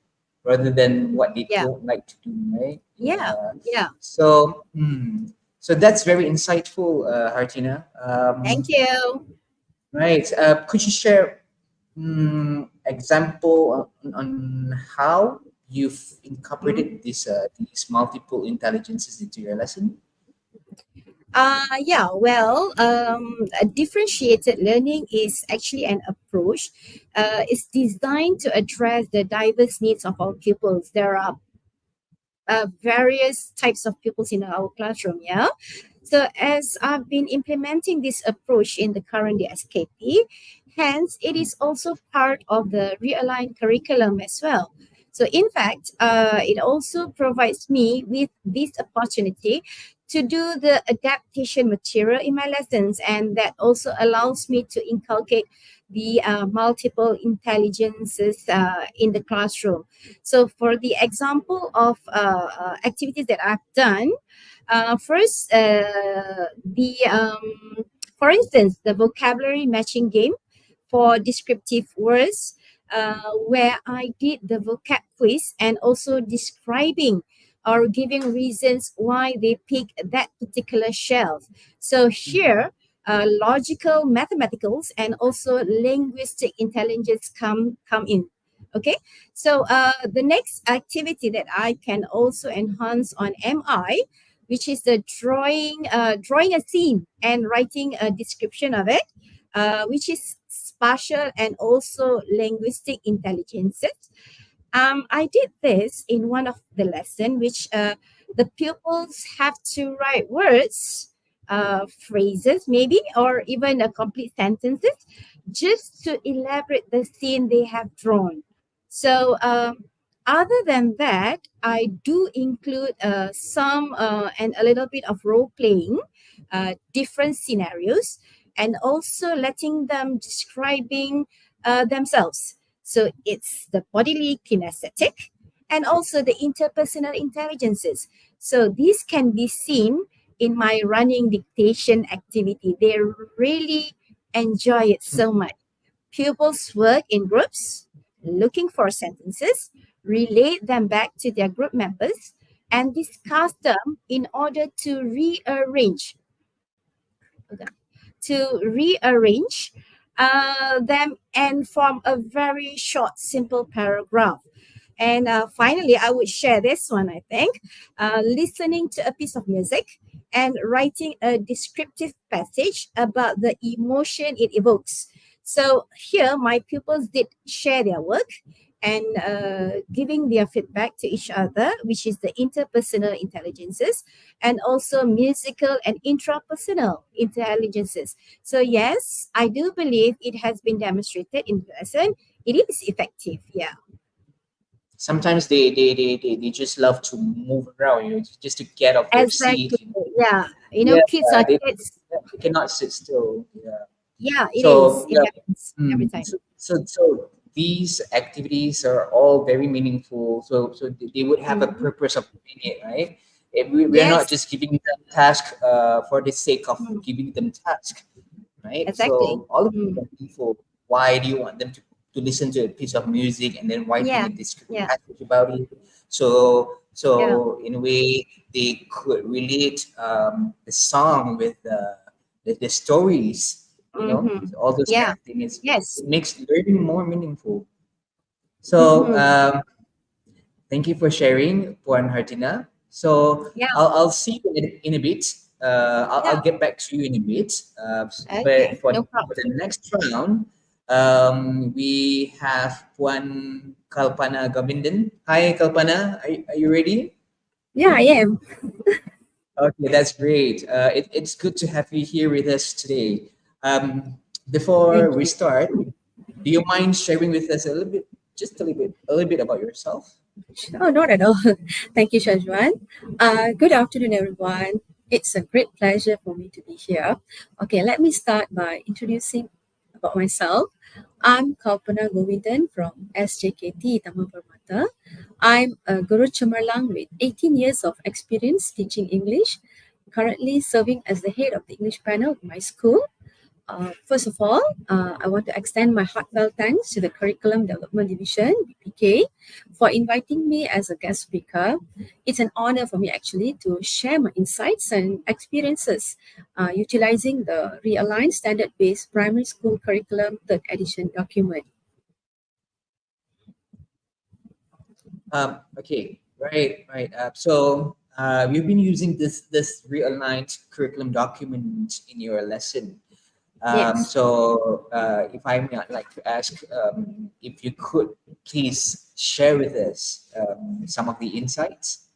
rather than what they yeah. don't like to do, right? Yeah. Yeah. Yeah. So so that's very insightful, Hartina. Thank you. Right. Could you share example on how you've Mm. incorporated these multiple intelligences into your lesson? Yeah, well, a differentiated learning is actually an approach. It's designed to address the diverse needs of our pupils. There are various types of pupils in our classroom, yeah. So as I've been implementing this approach in the current SKP, hence it is also part of the realigned curriculum as well. So in fact, it also provides me with this opportunity to do the adaptation material in my lessons, and that also allows me to inculcate the multiple intelligences in the classroom. So for the example of activities that I've done, first, the For instance, the vocabulary matching game for descriptive words, where I did the vocab quiz and also describing or giving reasons why they pick that particular shelf. So here, logical, mathematicals, and also linguistic intelligence come in. Okay, so the next activity that I can also enhance on MI, which is the drawing a scene and writing a description of it, which is spatial and also linguistic intelligences. I did this in one of the lesson, which the pupils have to write words, phrases maybe, or even a complete sentences, just to elaborate the scene they have drawn. So other than that, I do include some and a little bit of role playing, different scenarios, and also letting them describing themselves. So it's the bodily kinesthetic and also the interpersonal intelligences. So these can be seen in my running dictation activity. They really enjoy it so much. Pupils work in groups, looking for sentences, relate them back to their group members, and discuss them in order to rearrange them and form a very short, simple paragraph. And finally, I would share this one, I think. Listening to a piece of music and writing a descriptive passage about the emotion it evokes. So here, my pupils did share their work and giving their feedback to each other, which is the interpersonal intelligences, and also musical and intrapersonal intelligences. So yes, I do believe it has been demonstrated in the lesson. It is effective, yeah. Sometimes they just love to move around, just to get off their seat. Exactly. Yeah. Yeah, Kids are they, kids. they cannot sit still. Yeah. Yeah, it is. So It yeah, happens every time. so these activities are all very meaningful. So they would have a Mhm. purpose of doing it, right? We are not Yes. just giving them task for the sake of Mm, giving them task, right? exactly. So all of Mm. the people, why do you want them to listen to a piece of music and then writing Yeah. a descriptive Yeah. passage about it? So Yeah. so in a way they could relate the song with the stories, Mm-hmm. so all those kind Yeah. of things. Yes. It makes learning more meaningful. So Mm-hmm. thank you for sharing, Puan Hartina. So Yeah. I'll see you in a bit. I'll Yeah. get back to you in a bit. But Okay. for, No for the problem. next round, we have Puan Kalpana Govindan. Hi, Kalpana. Are you ready? Yeah, I am. Okay, that's great. It's good to have you here with us today. Before Thank we you. start, do you mind sharing with us a little bit, just a little bit about yourself? Oh, not at all. Thank you, Shajwan. Good afternoon, everyone. It's a great pleasure for me to be here. Okay, let me start by introducing about myself. I'm Kalpana Govindan from SJKT Taman Permata. I'm a Guru Cemerlang with 18 years of experience teaching English, currently serving as the head of the English panel of my school. First of all, I want to extend my heartfelt thanks to the Curriculum Development Division, BPK, for inviting me as a guest speaker. It's an honor for me actually to share my insights and experiences utilizing the realigned standard-based primary school curriculum third edition document. Okay, right. So we've been using this realigned curriculum document in your lesson. Yes. So if I may like to ask, if you could please share with us some of the insights.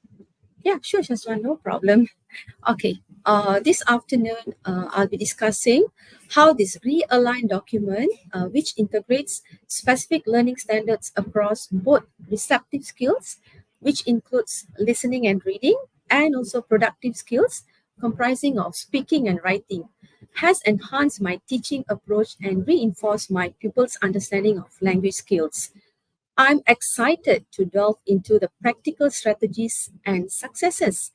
Yeah, sure, Shaswan, no problem. Okay, this afternoon I'll be discussing how this realigned document, which integrates specific learning standards across both receptive skills, which includes listening and reading, and also productive skills comprising of speaking and writing, has enhanced my teaching approach and reinforced my pupils' understanding of language skills. I'm excited to delve into the practical strategies and successes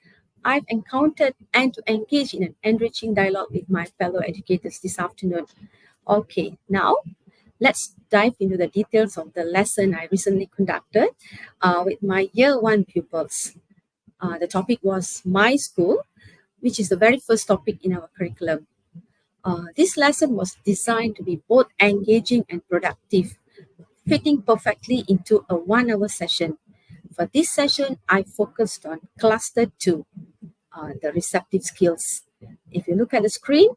I've encountered and to engage in an enriching dialogue with my fellow educators this afternoon. Okay, now let's dive into the details of the lesson I recently conducted with my year one pupils. The topic was My School, which is the very first topic in our curriculum. This lesson was designed to be both engaging and productive, fitting perfectly into a 1 hour session. For this session, I focused on cluster 2, the receptive skills. If you look at the screen,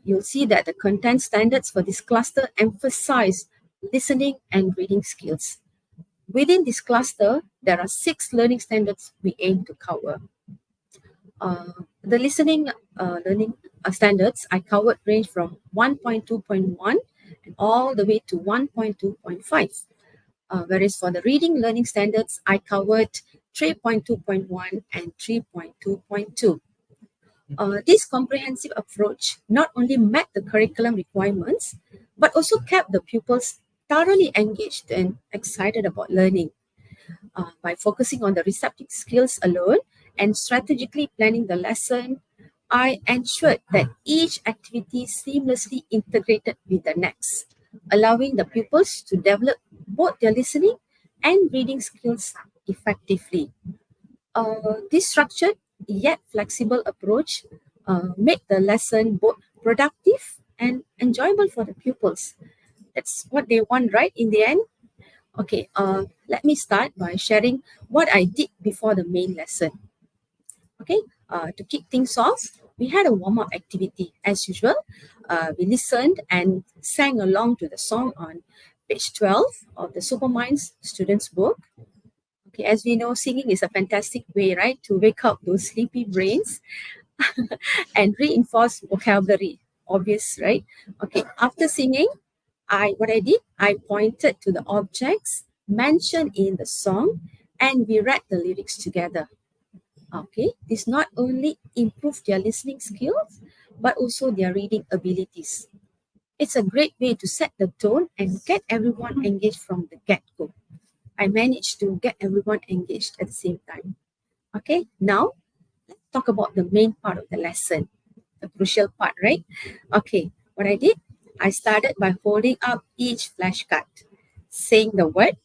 you'll see that the content standards for this cluster emphasize listening and reading skills. Within this cluster, there are 6 learning standards we aim to cover. The listening learning standards I covered range from 1.2.1 and all the way to 1.2.5. Whereas for the reading learning standards, I covered 3.2.1 and 3.2.2. This comprehensive approach not only met the curriculum requirements, but also kept the pupils thoroughly engaged and excited about learning. By focusing on the receptive skills alone and strategically planning the lesson, I ensured that each activity seamlessly integrated with the next, allowing the pupils to develop both their listening and reading skills effectively. This structured yet flexible approach made the lesson both productive and enjoyable for the pupils. That's what they want, right? In the end. Okay, let me start by sharing what I did before the main lesson. Okay, to kick things off, we had a warm-up activity as usual. We listened and sang along to the song on page 12 of the Superminds students book. Okay, as we know, singing is a fantastic way, right, to wake up those sleepy brains and reinforce vocabulary. Obvious, right? Okay, after singing, I pointed to the objects mentioned in the song and we read the lyrics together. Okay, this not only improved their listening skills, but also their reading abilities. It's a great way to set the tone and get everyone engaged from the get-go. I managed to get everyone engaged at the same time. Okay, now let's talk about the main part of the lesson, the crucial part, right? Okay, what I did, I started by holding up each flashcard, saying the word,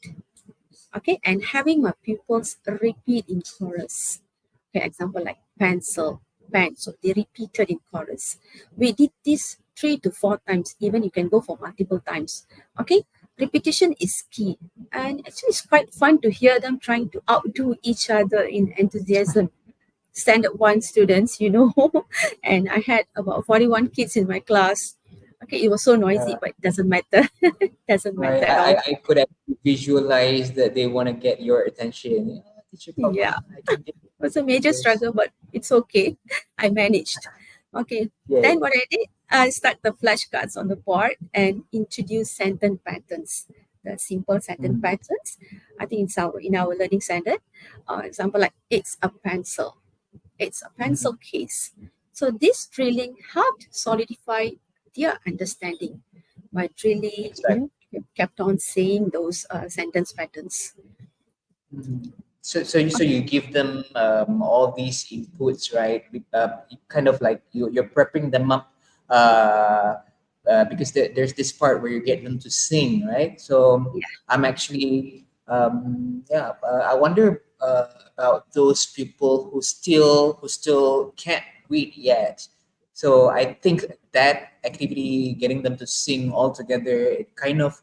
okay, and having my pupils repeat in chorus. Okay, example like pencil, pen, so they repeated in chorus. We did this 3 to 4 times, even you can go for multiple times. Okay, repetition is key. And actually it's quite fun to hear them trying to outdo each other in enthusiasm. Standard 1 students, and I had about 41 kids in my class. Okay, it was so noisy, but it doesn't matter. Doesn't Right. matter at all. I could actually visualize that they want to get your attention. Yeah, teacher Yeah, Papa, I can get it was a major this. struggle, but it's okay. I managed. Okay, Yeah. then what I did, I stuck the flashcards on the board and introduced sentence patterns, the simple sentence patterns. I think it's in our learning standard. Example like it's a pencil. It's a pencil case. So this drilling helped solidify their understanding by really, Right. kept on saying those sentence patterns. So you give them all these inputs, right? Kind of like you're prepping them up because there's this part where you get them to sing, right? So Yeah. I'm actually I wonder about those people who still can't read yet. So I think that activity, getting them to sing all together, it kind of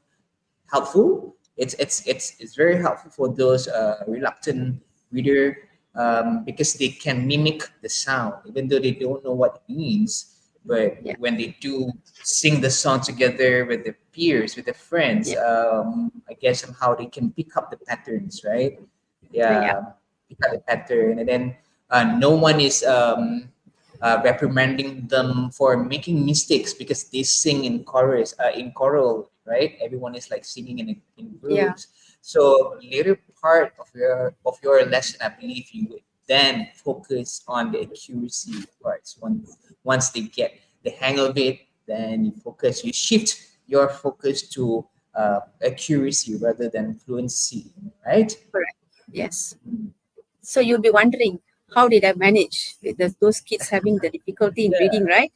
helpful. It's very helpful for those reluctant reader because they can mimic the sound even though they don't know what it means. But Yeah. when they do sing the song together with their peers, with their friends, I guess somehow they can pick up the patterns, right? Yeah. Pick up the pattern, and then no one is reprimanding them for making mistakes because they sing in chorus, in choral, right? Everyone is like singing in Yeah. groups. So later part of your lesson, I believe you would then focus on the accuracy parts. Once they get the hang of it, then you shift your focus to accuracy rather than fluency, right? Correct. Yes. So you'll be wondering, how did I manage with those kids having the difficulty in reading, right?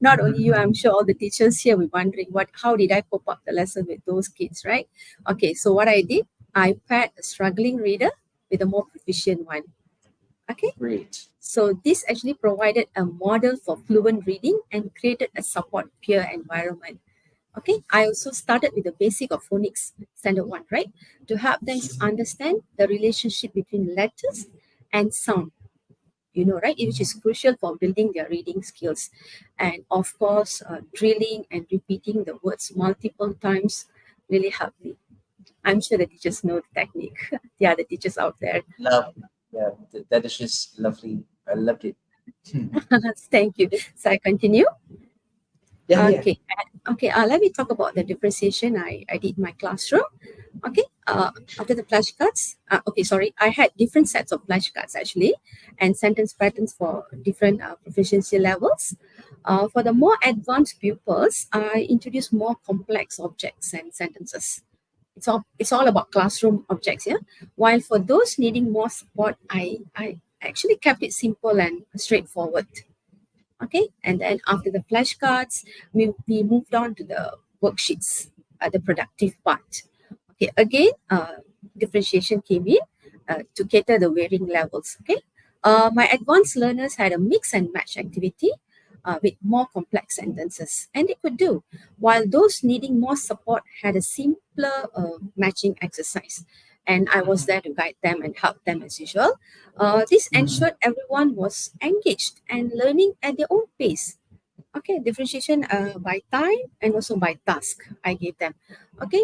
Not only you, I'm sure all the teachers here will wondering how did I cope up the lesson with those kids, right? Okay, so what I did, I paired a struggling reader with a more proficient one. Okay, Great. so this actually provided a model for fluent reading and created a support peer environment. Okay, I also started with the basic of phonics standard one, right? To help them understand the relationship between letters and sound, right? Which is crucial for building their reading skills. And of course, drilling and repeating the words multiple times really helped me. I'm sure the teachers know the technique. The other teachers out there. Love. Yeah, that is just lovely. I loved it. Thank you. So I continue. Yeah, yeah. Okay. Okay. Let me talk about the differentiation I did in my classroom. Okay. After the flashcards. Okay. Sorry. I had different sets of flashcards actually, and sentence patterns for different proficiency levels. For the more advanced pupils, I introduced more complex objects and sentences. It's all about classroom objects, yeah. While for those needing more support, I actually kept it simple and straightforward. Okay, and then after the flashcards, we moved on to the worksheets, the productive part. Okay, again, differentiation came in to cater the varying levels. Okay, my advanced learners had a mix and match activity with more complex sentences, and they could do, while those needing more support had a simpler matching exercise. And I was there to guide them and help them as usual. This ensured everyone was engaged and learning at their own pace. Okay, differentiation by time and also by task I gave them. Okay,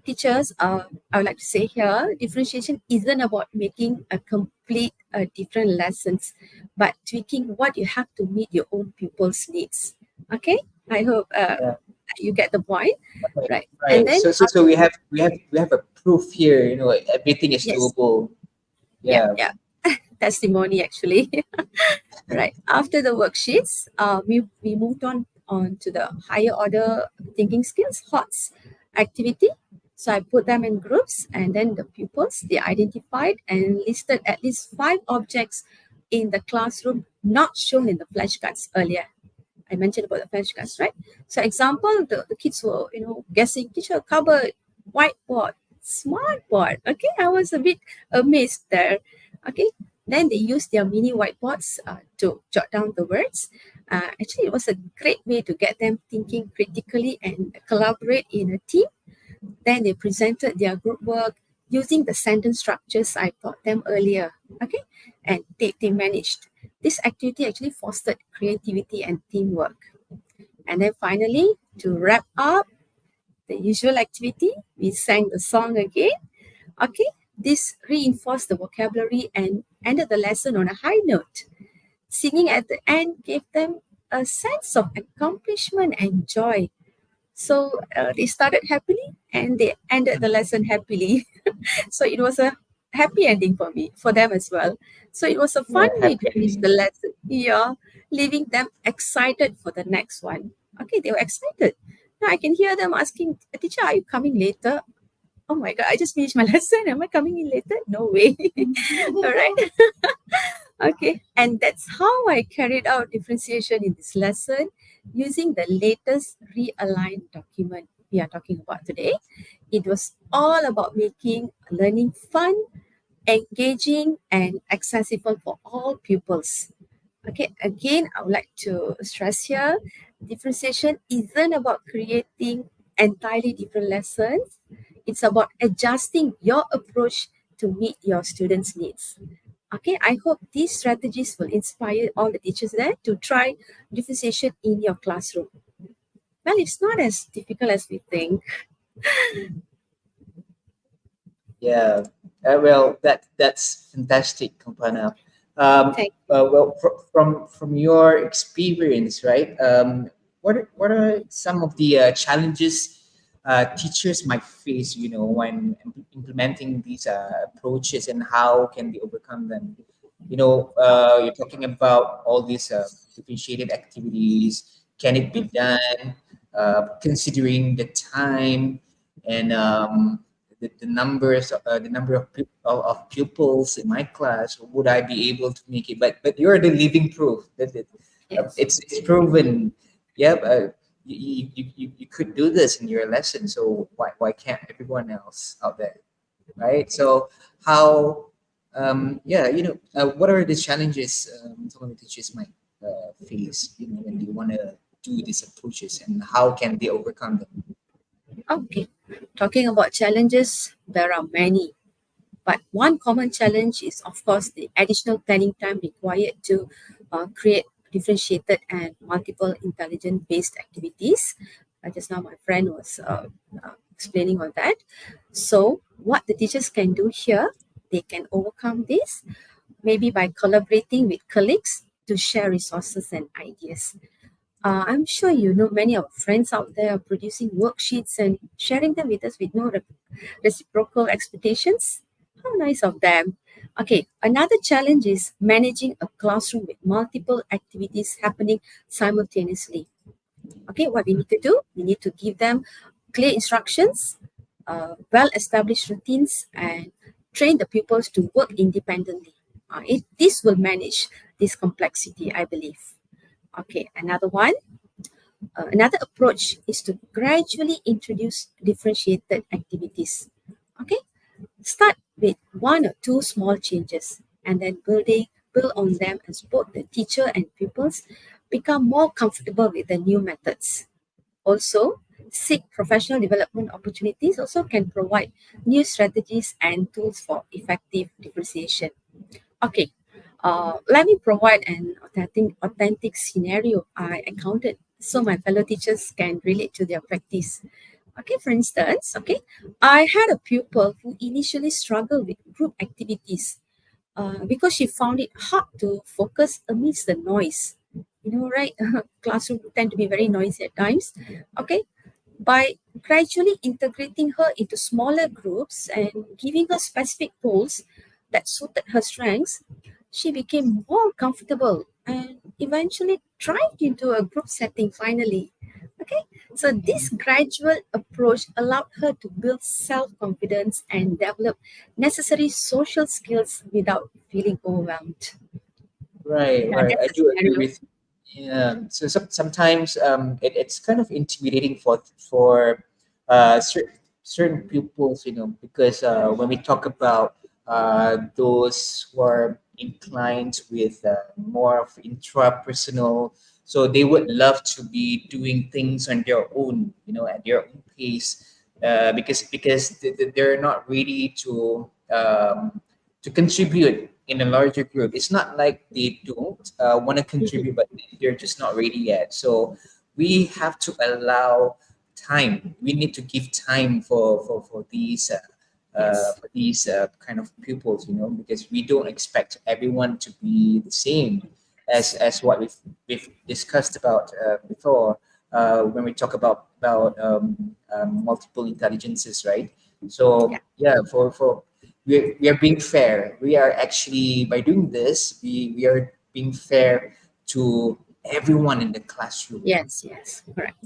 teachers, I would like to say here, differentiation isn't about making a complete different lessons, but tweaking what you have to meet your own pupils' needs. Okay, I hope Yeah. you get the point, Right. right? And Right. then, So we have a proof here. Everything is yes, doable. yeah, Yeah. yeah, testimony actually. Right. After the worksheets, we moved on to the higher order thinking skills, HOTS activity. So I put them in groups, and then the pupils, they identified and listed at least 5 objects in the classroom not shown in the flashcards earlier. I mentioned about the flashcards, right? So example, the kids were, guessing teacher cupboard, whiteboard, smartboard. Okay, I was a bit amazed there. Okay, then they used their mini whiteboards to jot down the words. Actually, it was a great way to get them thinking critically and collaborate in a team. Then they presented their group work using the sentence structures I taught them earlier. Okay, and they managed. This activity actually fostered creativity and teamwork. And then finally, to wrap up the usual activity, we sang the song again. Okay, this reinforced the vocabulary and ended the lesson on a high note. Singing at the end gave them a sense of accomplishment and joy. So they started happily and they ended the lesson happily. So it was a happy ending for me, for them as well. So it was a fun Yeah. way to Happy finish the ending. lesson. Yeah, leaving them excited for the next one. Okay, they were excited. Now I can hear them asking, teacher, are you coming later? Oh my God, I just finished my lesson. Am I coming in later? No way. All right. Okay. And that's how I carried out differentiation in this lesson using the latest realigned document we are talking about today. It was all about making learning fun, engaging, and accessible for all pupils. Okay, again, I would like to stress here, differentiation isn't about creating entirely different lessons. It's about adjusting your approach to meet your students' needs. Okay, I hope these strategies will inspire all the teachers there to try differentiation in your classroom. Well, it's not as difficult as we think. Yeah. Well, that's fantastic, Kalpana. Thank Well, from your experience, right? What are some of the challenges teachers might face, when implementing these approaches, and how can they overcome them? You're talking about all these differentiated activities. Can it be done, considering the time and the numbers, the number of pupils in my class, would I be able to make it? But you're the living proof that Yes. it's proven. Yeah, you could do this in your lesson. So why can't everyone else out there, right? So how, yeah, what are the challenges some of the teachers might face, when they want to do these approaches, and how can they overcome them? Okay. Talking about challenges, there are many. But one common challenge is, of course, the additional planning time required to create differentiated and multiple intelligence-based activities. Just now, my friend was explaining on that. So, what the teachers can do here, they can overcome this maybe by collaborating with colleagues to share resources and ideas. I'm sure you know many of our friends out there are producing worksheets and sharing them with us with no reciprocal expectations. How nice of them. Okay, another challenge is managing a classroom with multiple activities happening simultaneously. Okay, what we need to do, we need to give them clear instructions, well-established routines, and train the pupils to work independently. This will manage this complexity, I believe. Okay, another approach is to gradually introduce differentiated activities. Okay, start with one or two small changes and then build on them as both the teacher and pupils become more comfortable with the new methods. Also, seek professional development opportunities also can provide new strategies and tools for effective differentiation. Okay, let me provide an authentic scenario I encountered so my fellow teachers can relate to their practice. Okay, for instance, I had a pupil who initially struggled with group activities because she found it hard to focus amidst the noise. You know, right? Classroom tend to be very noisy at times. Okay, by gradually integrating her into smaller groups and giving her specific roles that suited her strengths, she became more comfortable and eventually thrived into a group setting finally. Okay, so this gradual approach allowed her to build self confidence and develop necessary social skills without feeling overwhelmed. Right, Yeah, right. that's I a do agree scenario. with. Yeah. So, sometimes it's kind of intimidating for certain pupils, because when we talk about those who are inclined with more of intrapersonal, so they would love to be doing things on their own, at their own pace, because they're not ready to contribute in a larger group. It's not like they don't want to contribute, but they're just not ready yet. So we have to allow time. We need to give time for Yes. these kind of pupils, because we don't expect everyone to be the same as what we've discussed about before, when we talk about multiple intelligences, right? Yeah. So yeah, for we are being fair. We are actually, by doing this, we are being fair to everyone in the classroom. Yes. Yes. Correct.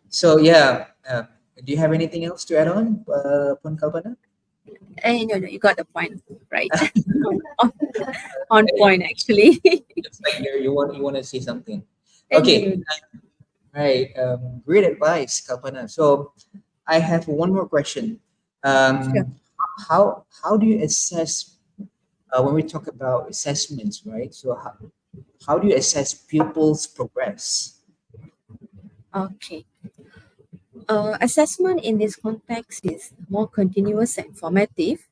So yeah, do you have anything else to add on, Pun Kalpana? No, no, you got the point, right? on, on point, actually. It's like you want to say something. No, no, Okay, no. right. Great advice, Kalpana. So I have one more question. Sure. How do you assess, when we talk about assessments, right? So how do you assess pupils' progress? Okay. Assessment in this context is more continuous and formative.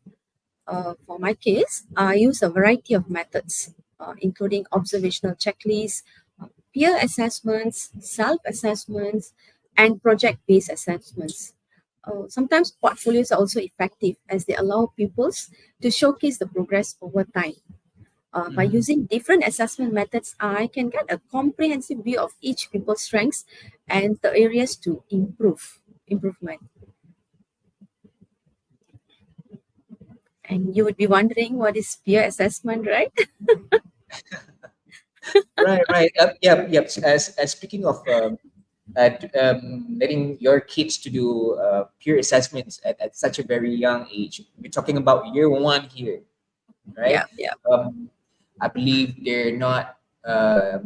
For my case, I use a variety of methods, including observational checklists, peer assessments, self assessments, and project based assessments. Sometimes portfolios are also effective as they allow pupils to showcase the progress over time. By Mhm. using different assessment methods, I can get a comprehensive view of each pupil's strengths and the areas to improvement. And you would be wondering what is peer assessment, right? Right, right. Yep, yep. As speaking of letting your kids to do peer assessments at such a very young age. We're talking about year one here, Yeah, right? yeah, I believe they're not, they're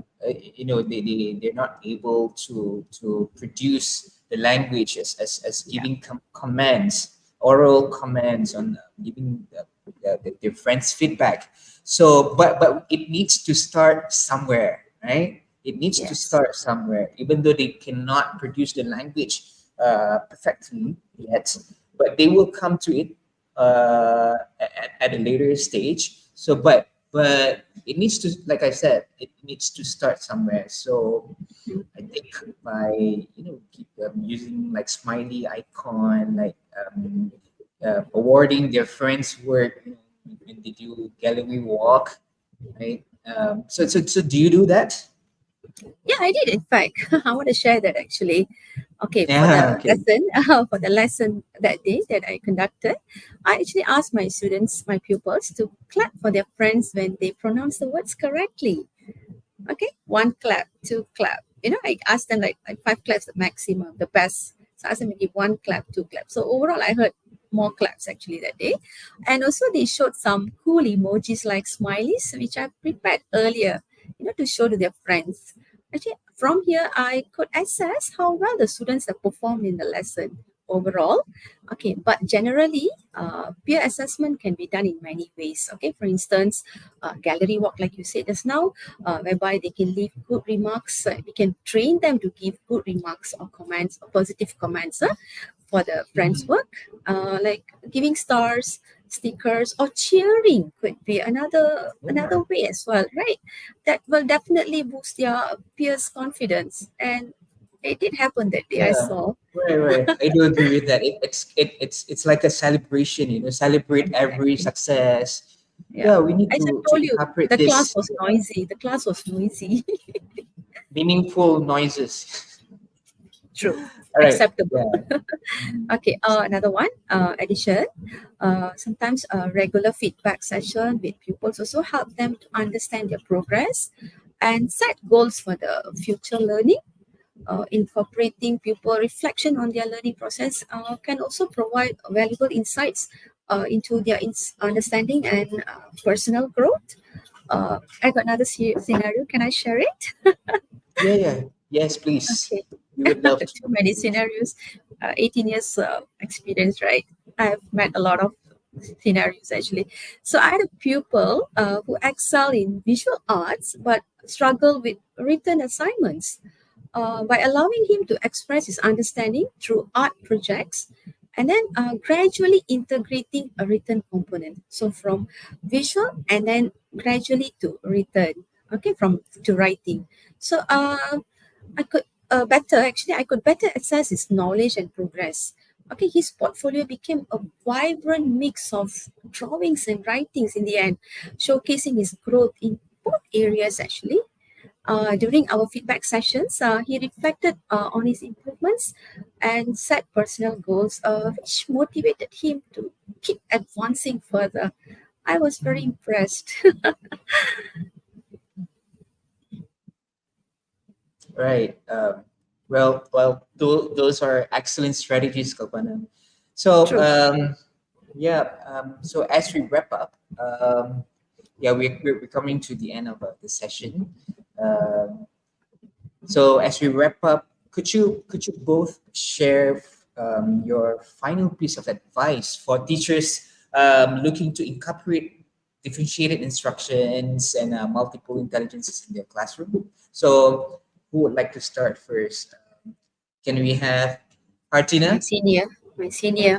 not able to produce the language as yeah. giving commands, oral commands on giving their friends feedback. So, but it needs to start somewhere, right? It needs to Yes. start somewhere, even though they cannot produce the language perfectly yet, but they will come to it at a later stage. So, but it needs to, like I said, it needs to start somewhere. So I think by keep using like smiley icon, like awarding their friends' work when they do gallery walk, right? So do you do that? Yeah, I did. In fact, I want to share that actually. Okay, for Yeah. the Okay. lesson, for the lesson that day that I conducted, I actually asked my students, my pupils, to clap for their friends when they pronounce the words correctly. Okay, one clap, two clap. I asked them like five claps the maximum, the best. So I asked them to give one clap, two claps. So overall, I heard more claps actually that day. And also they showed some cool emojis like smileys, which I prepared earlier, to show to their friends. Actually, from here, I could assess how well the students have performed in the lesson overall. Okay, but generally, peer assessment can be done in many ways. Okay, for instance, gallery walk, like you said just now, whereby they can leave good remarks. We can train them to give good remarks or comments, or positive comments for the friends' Mhm. work, like giving stars, stickers, or cheering could be another Yeah. way as well, right? That will definitely boost their peers' confidence, and it did happen that day. I Yeah. saw. Right, right. I do agree with that. It's like a celebration, celebrate every Exactly. success. Yeah. Yeah, we need As I to told you, incorporate the class this was noisy. The class was noisy. meaningful noises. True. All right. Acceptable. Yeah. Okay, another one, addition. Sometimes a regular feedback session with pupils also help them to understand their progress and set goals for the future learning. Incorporating pupil reflection on their learning process can also provide valuable insights into their understanding and personal growth. I got another scenario. Can I share it? Yeah, yeah. Yes, please. Okay. We would love to. Too many scenarios. 18 years experience, right? I've met a lot of scenarios actually. So I had a pupil who excel in visual arts but struggle with written assignments. By allowing him to express his understanding through art projects and then gradually integrating a written component. So from visual and then gradually to written, okay, from to writing. So I could I could better assess his knowledge and progress. Okay, his portfolio became a vibrant mix of drawings and writings in the end, showcasing his growth in both areas actually. During our feedback sessions, he reflected on his improvements and set personal goals, which motivated him to keep advancing further. I was very impressed. Right. Those are excellent strategies, Kalpana. So, True. yeah. So as we wrap up, yeah, we're coming to the end of the session. Um, so as we wrap up, could you both share your final piece of advice for teachers looking to incorporate differentiated instructions and multiple intelligences in their classroom? So who would like to start first? Can we have My Hartina? senior, my senior.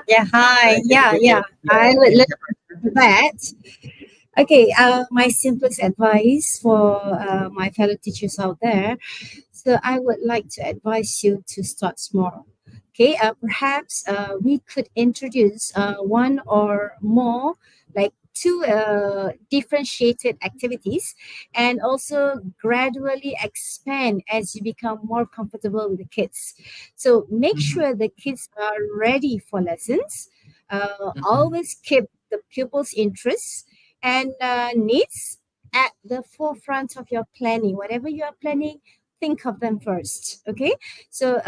Yeah, hi. Right, Yeah, yeah. I yeah, would can we love have Hartina to do first? that. Okay, my simplest advice for my fellow teachers out there. So I would like to advise you to start small. Okay, perhaps we could introduce one or more, like two differentiated activities, and also gradually expand as you become more comfortable with the kids. So make Mhm, sure the kids are ready for lessons. mhm. Always keep the pupils' interests and needs at the forefront of your planning. Whatever you are planning, think of them first. Okay, so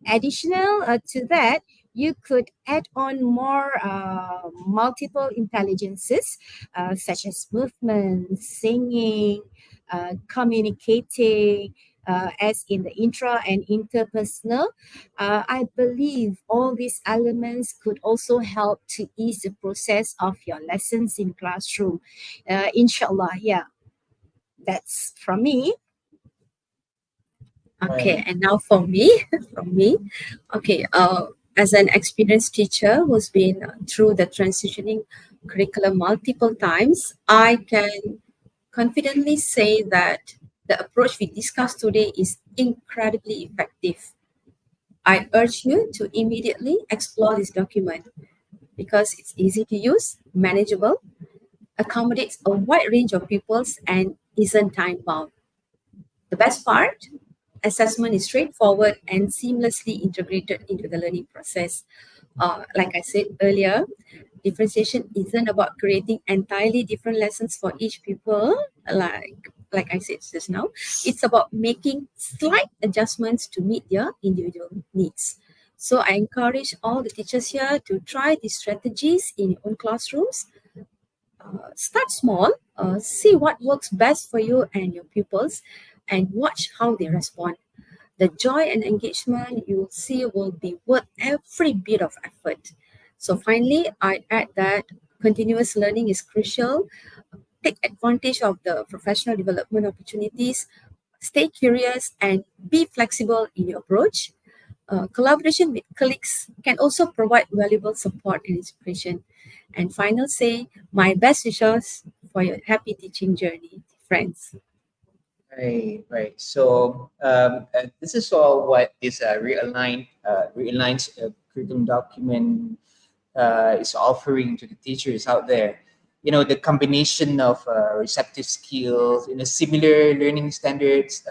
additional to that, you could add on more multiple intelligences such as movement, singing, communicating, as in the intra and interpersonal. I believe all these elements could also help to ease the process of your lessons in classroom. Inshallah, yeah, that's from me. Okay, Right. and now for me, from me, okay, as an experienced teacher who's been through the transitioning curriculum multiple times, I can confidently say that the approach we discussed today is incredibly effective. I urge you to immediately explore this document because it's easy to use, manageable, accommodates a wide range of pupils, and isn't time bound. The best part, assessment is straightforward and seamlessly integrated into the learning process. Like I said earlier, differentiation isn't about creating entirely different lessons for each pupil, like I said just now. It's about making slight adjustments to meet their individual needs. So I encourage all the teachers here to try these strategies in your own classrooms. Start small, see what works best for you and your pupils, and watch how they respond. The joy and engagement you will see will be worth every bit of effort. So, finally, I add that continuous learning is crucial. Take advantage of the professional development opportunities, stay curious, and be flexible in your approach. Collaboration with colleagues can also provide valuable support and inspiration. And final say, my best wishes for your happy teaching journey, friends. Right, right. So this is all what this realigned curriculum document is offering to the teachers out there. You know, the combination of receptive skills, similar learning standards,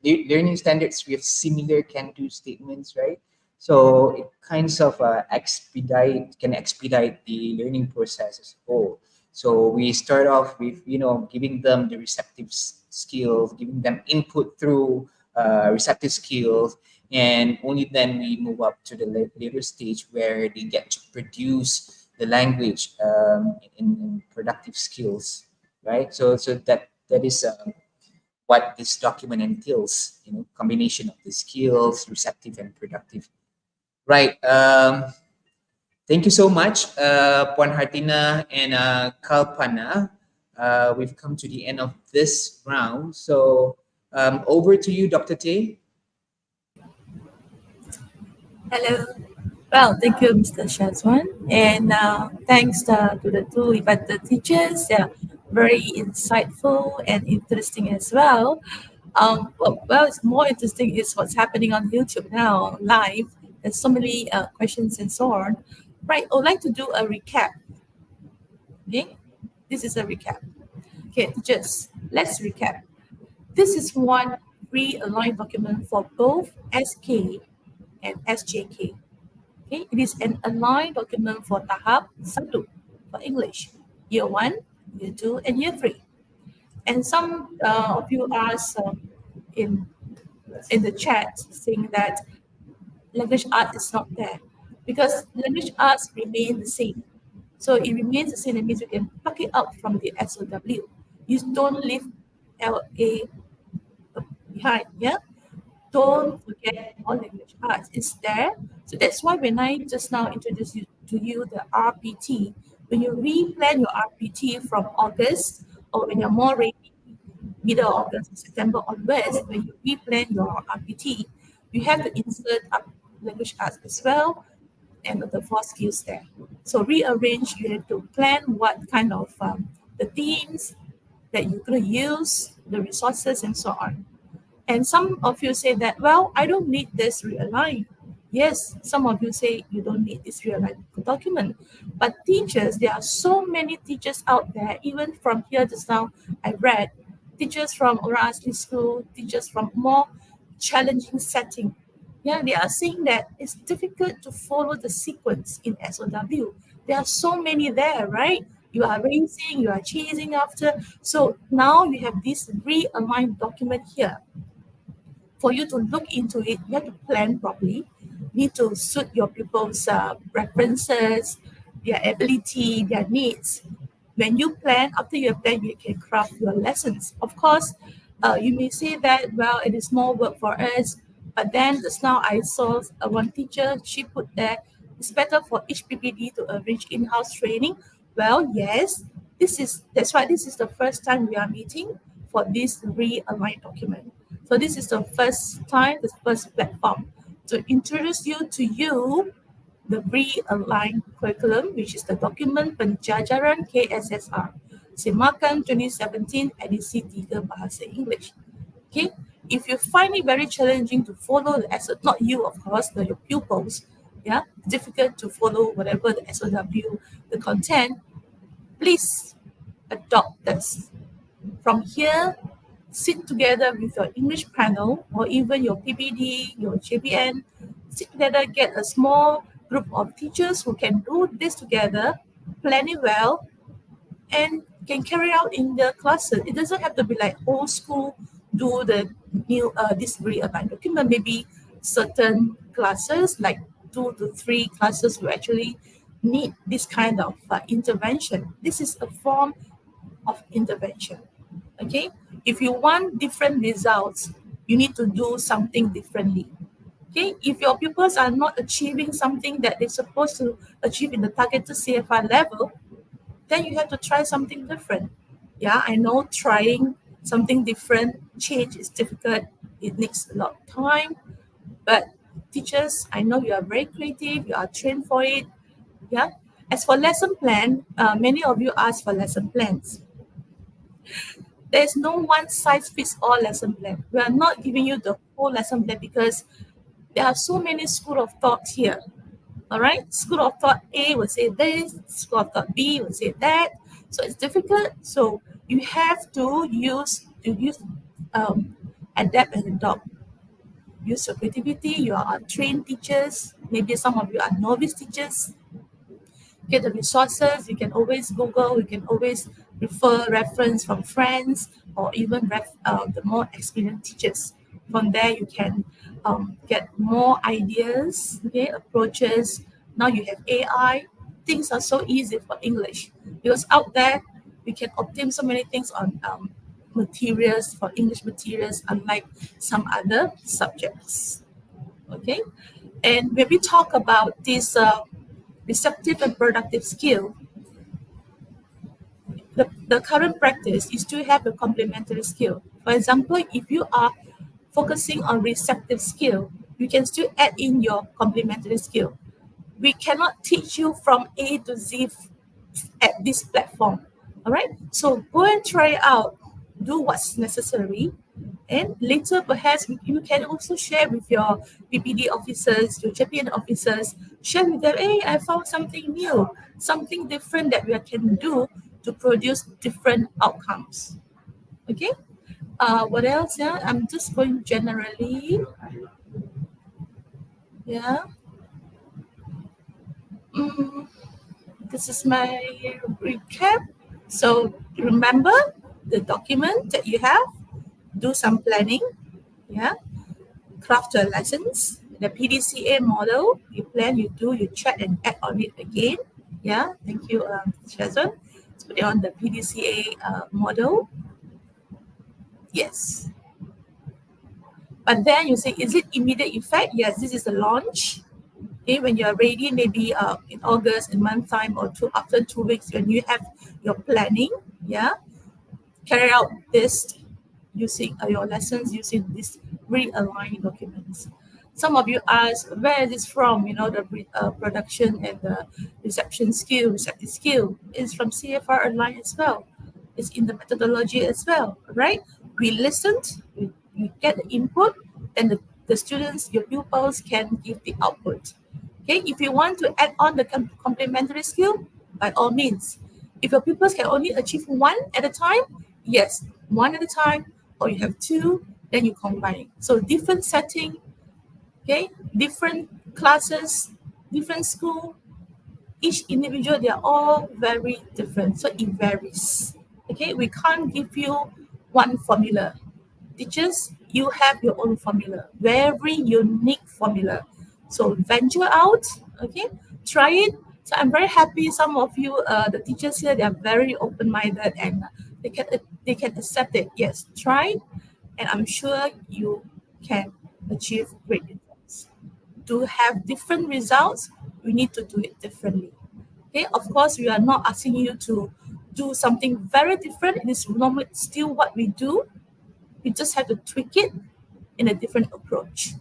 learning standards with similar can-do statements, right? So it kinds of can expedite the learning process as a whole. So we start off with, giving them the receptive skills, giving them input through receptive skills, and only then we move up to the later stage where they get to produce the language in productive skills, right? So that is what this document entails. Combination of the skills, receptive and productive. Right. Thank you so much, Puan Hartina and Kalpana. We've come to the end of this round. So over to you, Dr. Tay. Hello. Well, thank you, Mr. Shazwan. And thanks to the two invited teachers. Yeah, very insightful and interesting as well. Well, it's more interesting is what's happening on YouTube now, live. There's so many questions and so on. Right, I would like to do a recap. Okay, this is a recap. Okay, teachers, let's recap. This is one pre-aligned document for both SK and SJK. Okay, it is an aligned document for Tahap 1 for English, Year 1, Year 2, and Year 3. And some of you asked in the chat saying that language art is not there because language arts remain the same. So it remains the same. It means you can pluck it out from the SOW. You don't leave LA behind. Yeah. Don't forget all language arts. It's there. So that's why when I just now introduced to you the RPT, when you replan your RPT from August or when you're more ready, middle of August, September onwards, when you replan your RPT, you have to insert up language arts as well and the 4 skills there. So rearrange, you have to plan what kind of the themes that you're going to use, the resources and so on. And some of you say that, well, I don't need this realign. Yes, some of you say you don't need this realigned document. But teachers, there are so many teachers out there, even from here just now, I read, teachers from Orasli School, teachers from more challenging setting. Yeah, they are saying that it's difficult to follow the sequence in SOW. There are so many there, right? You are racing, you are chasing after. So now you have this realigned document here. for you to look into it, you have to plan properly. You need to suit your pupils' preferences, their ability, their needs. When you plan, after you have planned, you can craft your lessons. Of course, you may say that, well, it is more work for us, but then just now I saw one teacher, she put there, it's better for each PPD to arrange in-house training. Well, yes, that's why this is the first time we are meeting for this realigned document. So this is the first time, the first platform to introduce you the realigned curriculum, which is the document Penjajaran Kssr, Semakan 2017 edisi 3 bahasa English. Okay, if you find it very challenging to follow the SOW, not you of course, your pupils, yeah, difficult to follow whatever the SOW, the content, please adopt this. From here, sit together with your English panel or even your PPD, your JPN, sit together, get a small group of teachers who can do this together, plan it well, and can carry out in the classes. It doesn't have to be like old school, do the new this realigned document. Maybe certain classes, like 2 to 3 classes, will actually need this kind of intervention. This is a form of intervention. Okay, if you want different results, you need to do something differently. Okay, if your pupils are not achieving something that they're supposed to achieve in the targeted CFR level, then you have to try something different. Yeah, I know trying something different, change is difficult. It needs a lot of time. But teachers, I know you are very creative, you are trained for it. Yeah. As for lesson plan, many of you ask for lesson plans. There's no one size fits all lesson plan. We are not giving you the whole lesson plan because there are so many school of thoughts here. All right, school of thought A will say this, school of thought B will say that. So it's difficult. So you have to use adapt and adopt. Use your creativity. You are trained teachers. Maybe some of you are novice teachers. Get the resources. You can always Google. You can always reference from friends or even the more experienced teachers. From there, you can get more ideas, okay, approaches. Now you have AI. Things are so easy for English because out there we can obtain so many things on materials for English materials, unlike some other subjects. Okay, and when we talk about this receptive and productive skill, the current practice is to have a complementary skill. For example, if you are focusing on receptive skill, you can still add in your complementary skill. We cannot teach you from A to Z at this platform. All right. So go and try it out, do what's necessary, and later perhaps you can also share with your PPD officers, your JPN officers, share with them, hey, I found something new, something different that we can do to produce different outcomes. Okay. What else? Yeah, I'm just going generally. Yeah. This is my recap. So remember the document that you have, do some planning, yeah, craft your lessons, the PDCA model, you plan, you do, you check and add on it again. Yeah, thank you, Shazwan. Let's put it on the PDCA model. Yes. But then you say, is it immediate effect? Yes, this is the launch. Okay, when you're ready, maybe in August, in month time or two, after 2 weeks, when you have your planning, yeah, carry out this using your lessons using these realigned documents. Some of you ask, where is this from? You know, the production and the receptive skill is from CFR Align as well. It's in the methodology as well, right? We listened, we get the input, and the students, your pupils can give the output. Okay, if you want to add on the complementary skill, by all means. If your pupils can only achieve one at a time, yes, one at a time, or you have two, then you combine. So different setting, okay, different classes, different school, each individual, they are all very different. So it varies. Okay, we can't give you one formula. Teachers, you have your own formula, very unique formula. So venture out, okay, try it. So I'm very happy. Some of you, the teachers here, they are very open-minded and they can accept it. Yes, try, and I'm sure you can achieve great results. To have different results, we need to do it differently. Okay, of course, we are not asking you to do something very different. It is normally still what we do. We just have to tweak it in a different approach.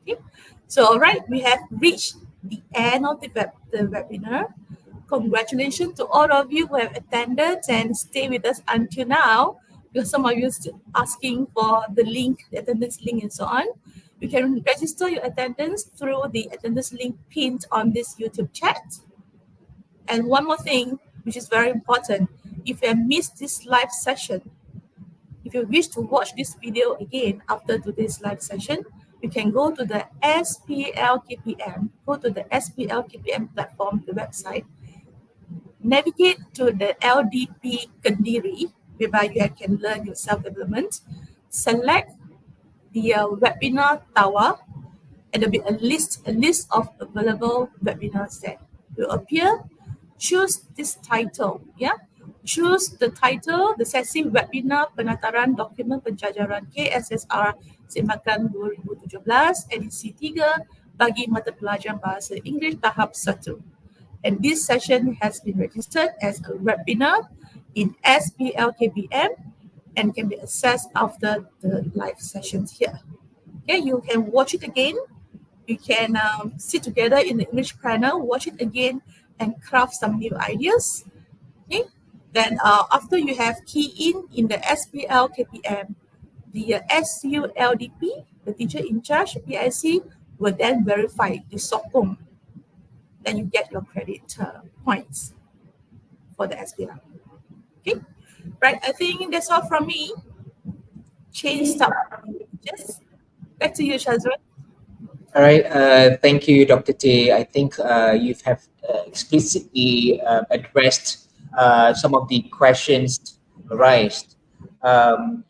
Okay, so all right, we have reached the end of the webinar. Congratulations to all of you who have attended and stay with us until now. Because some of you are still asking for the link, the attendance link, and so on. You can register your attendance through the attendance link pinned on this YouTube chat. And one more thing, which is very important, if you have missed this live session, if you wish to watch this video again after today's live session, you can go to the SPLKPM, go to the SPLKPM platform, the website, navigate to the LDP Kendiri, whereby you can learn your self-development, select the webinar tower, and there'll be a list of available webinars that will appear. Choose this title, choose the title, the sesi webinar Penataran Dokumen Penjajaran Kssr Semakan 2017 edisi 3 bagi mata pelajaran Bahasa Inggeris tahap 1. And this session has been registered as a webinar in SPLKBM and can be accessed after the live sessions here. Okay, you can watch it again. You can sit together in the English panel, watch it again, and craft some new ideas. Okay, then after you have key in the SPL KPM, the SULDP, the teacher in charge, PIC, will then verify the sokong. Then you get your credit points for the SPL. Okay, right. I think that's all from me. Change stuff. Just back to you, Shazwan. All right. Thank you, Dr. T. I think you have explicitly addressed some of the questions raised. And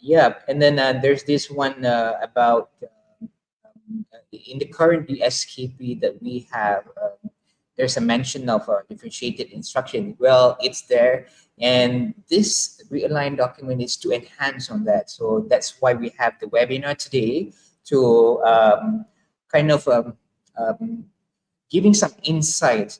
then there's this one about in the current SKP that we have. There's a mention of differentiated instruction. Well, it's there, and this realigned document is to enhance on that. So that's why we have the webinar today to kind of giving some insight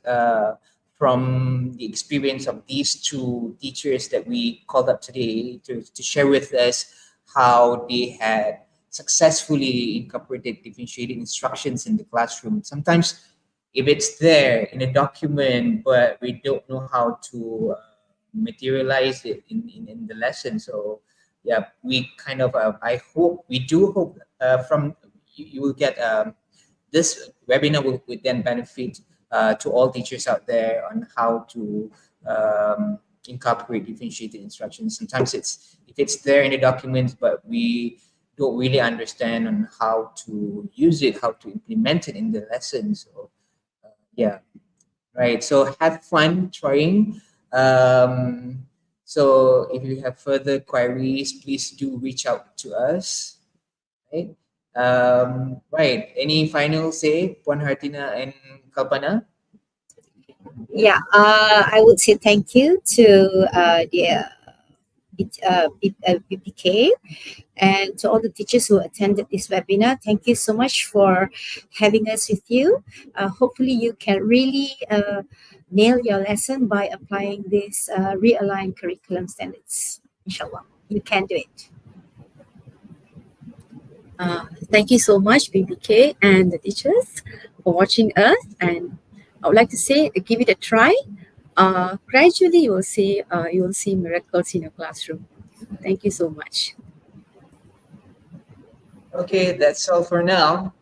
from the experience of these two teachers that we called up today to share with us how they had successfully incorporated differentiated instructions in the classroom. Sometimes if it's there in a document, but we don't know how to materialize it in the lesson. So yeah, we kind of, we do hope from you will get this webinar will then benefit to all teachers out there on how to incorporate differentiated instructions. Sometimes if it's there in the document, but we don't really understand on how to use it, how to implement it in the lesson. So yeah, right. So have fun trying. So if you have further queries, please do reach out to us. Right. Right. Any final say, Puan Hartinah and Kalpana? Yeah, I would say thank you to the BPK and to all the teachers who attended this webinar. Thank you so much for having us with you. Hopefully you can really nail your lesson by applying this realigned curriculum standards. Inshallah, you can do it. Thank you so much, BBK and the teachers, for watching us. And I would like to say, give it a try. Gradually, you will see miracles in your classroom. Thank you so much. Okay, that's all for now.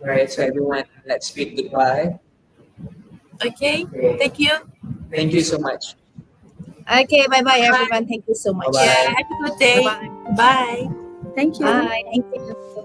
Right, so everyone, let's speak goodbye. Okay, thank you. Thank you so much. Okay, bye-bye, everyone. Thank you so much. Bye-bye. Yeah, have a good day. Bye-bye. Bye. Thank you. Bye. Thank you.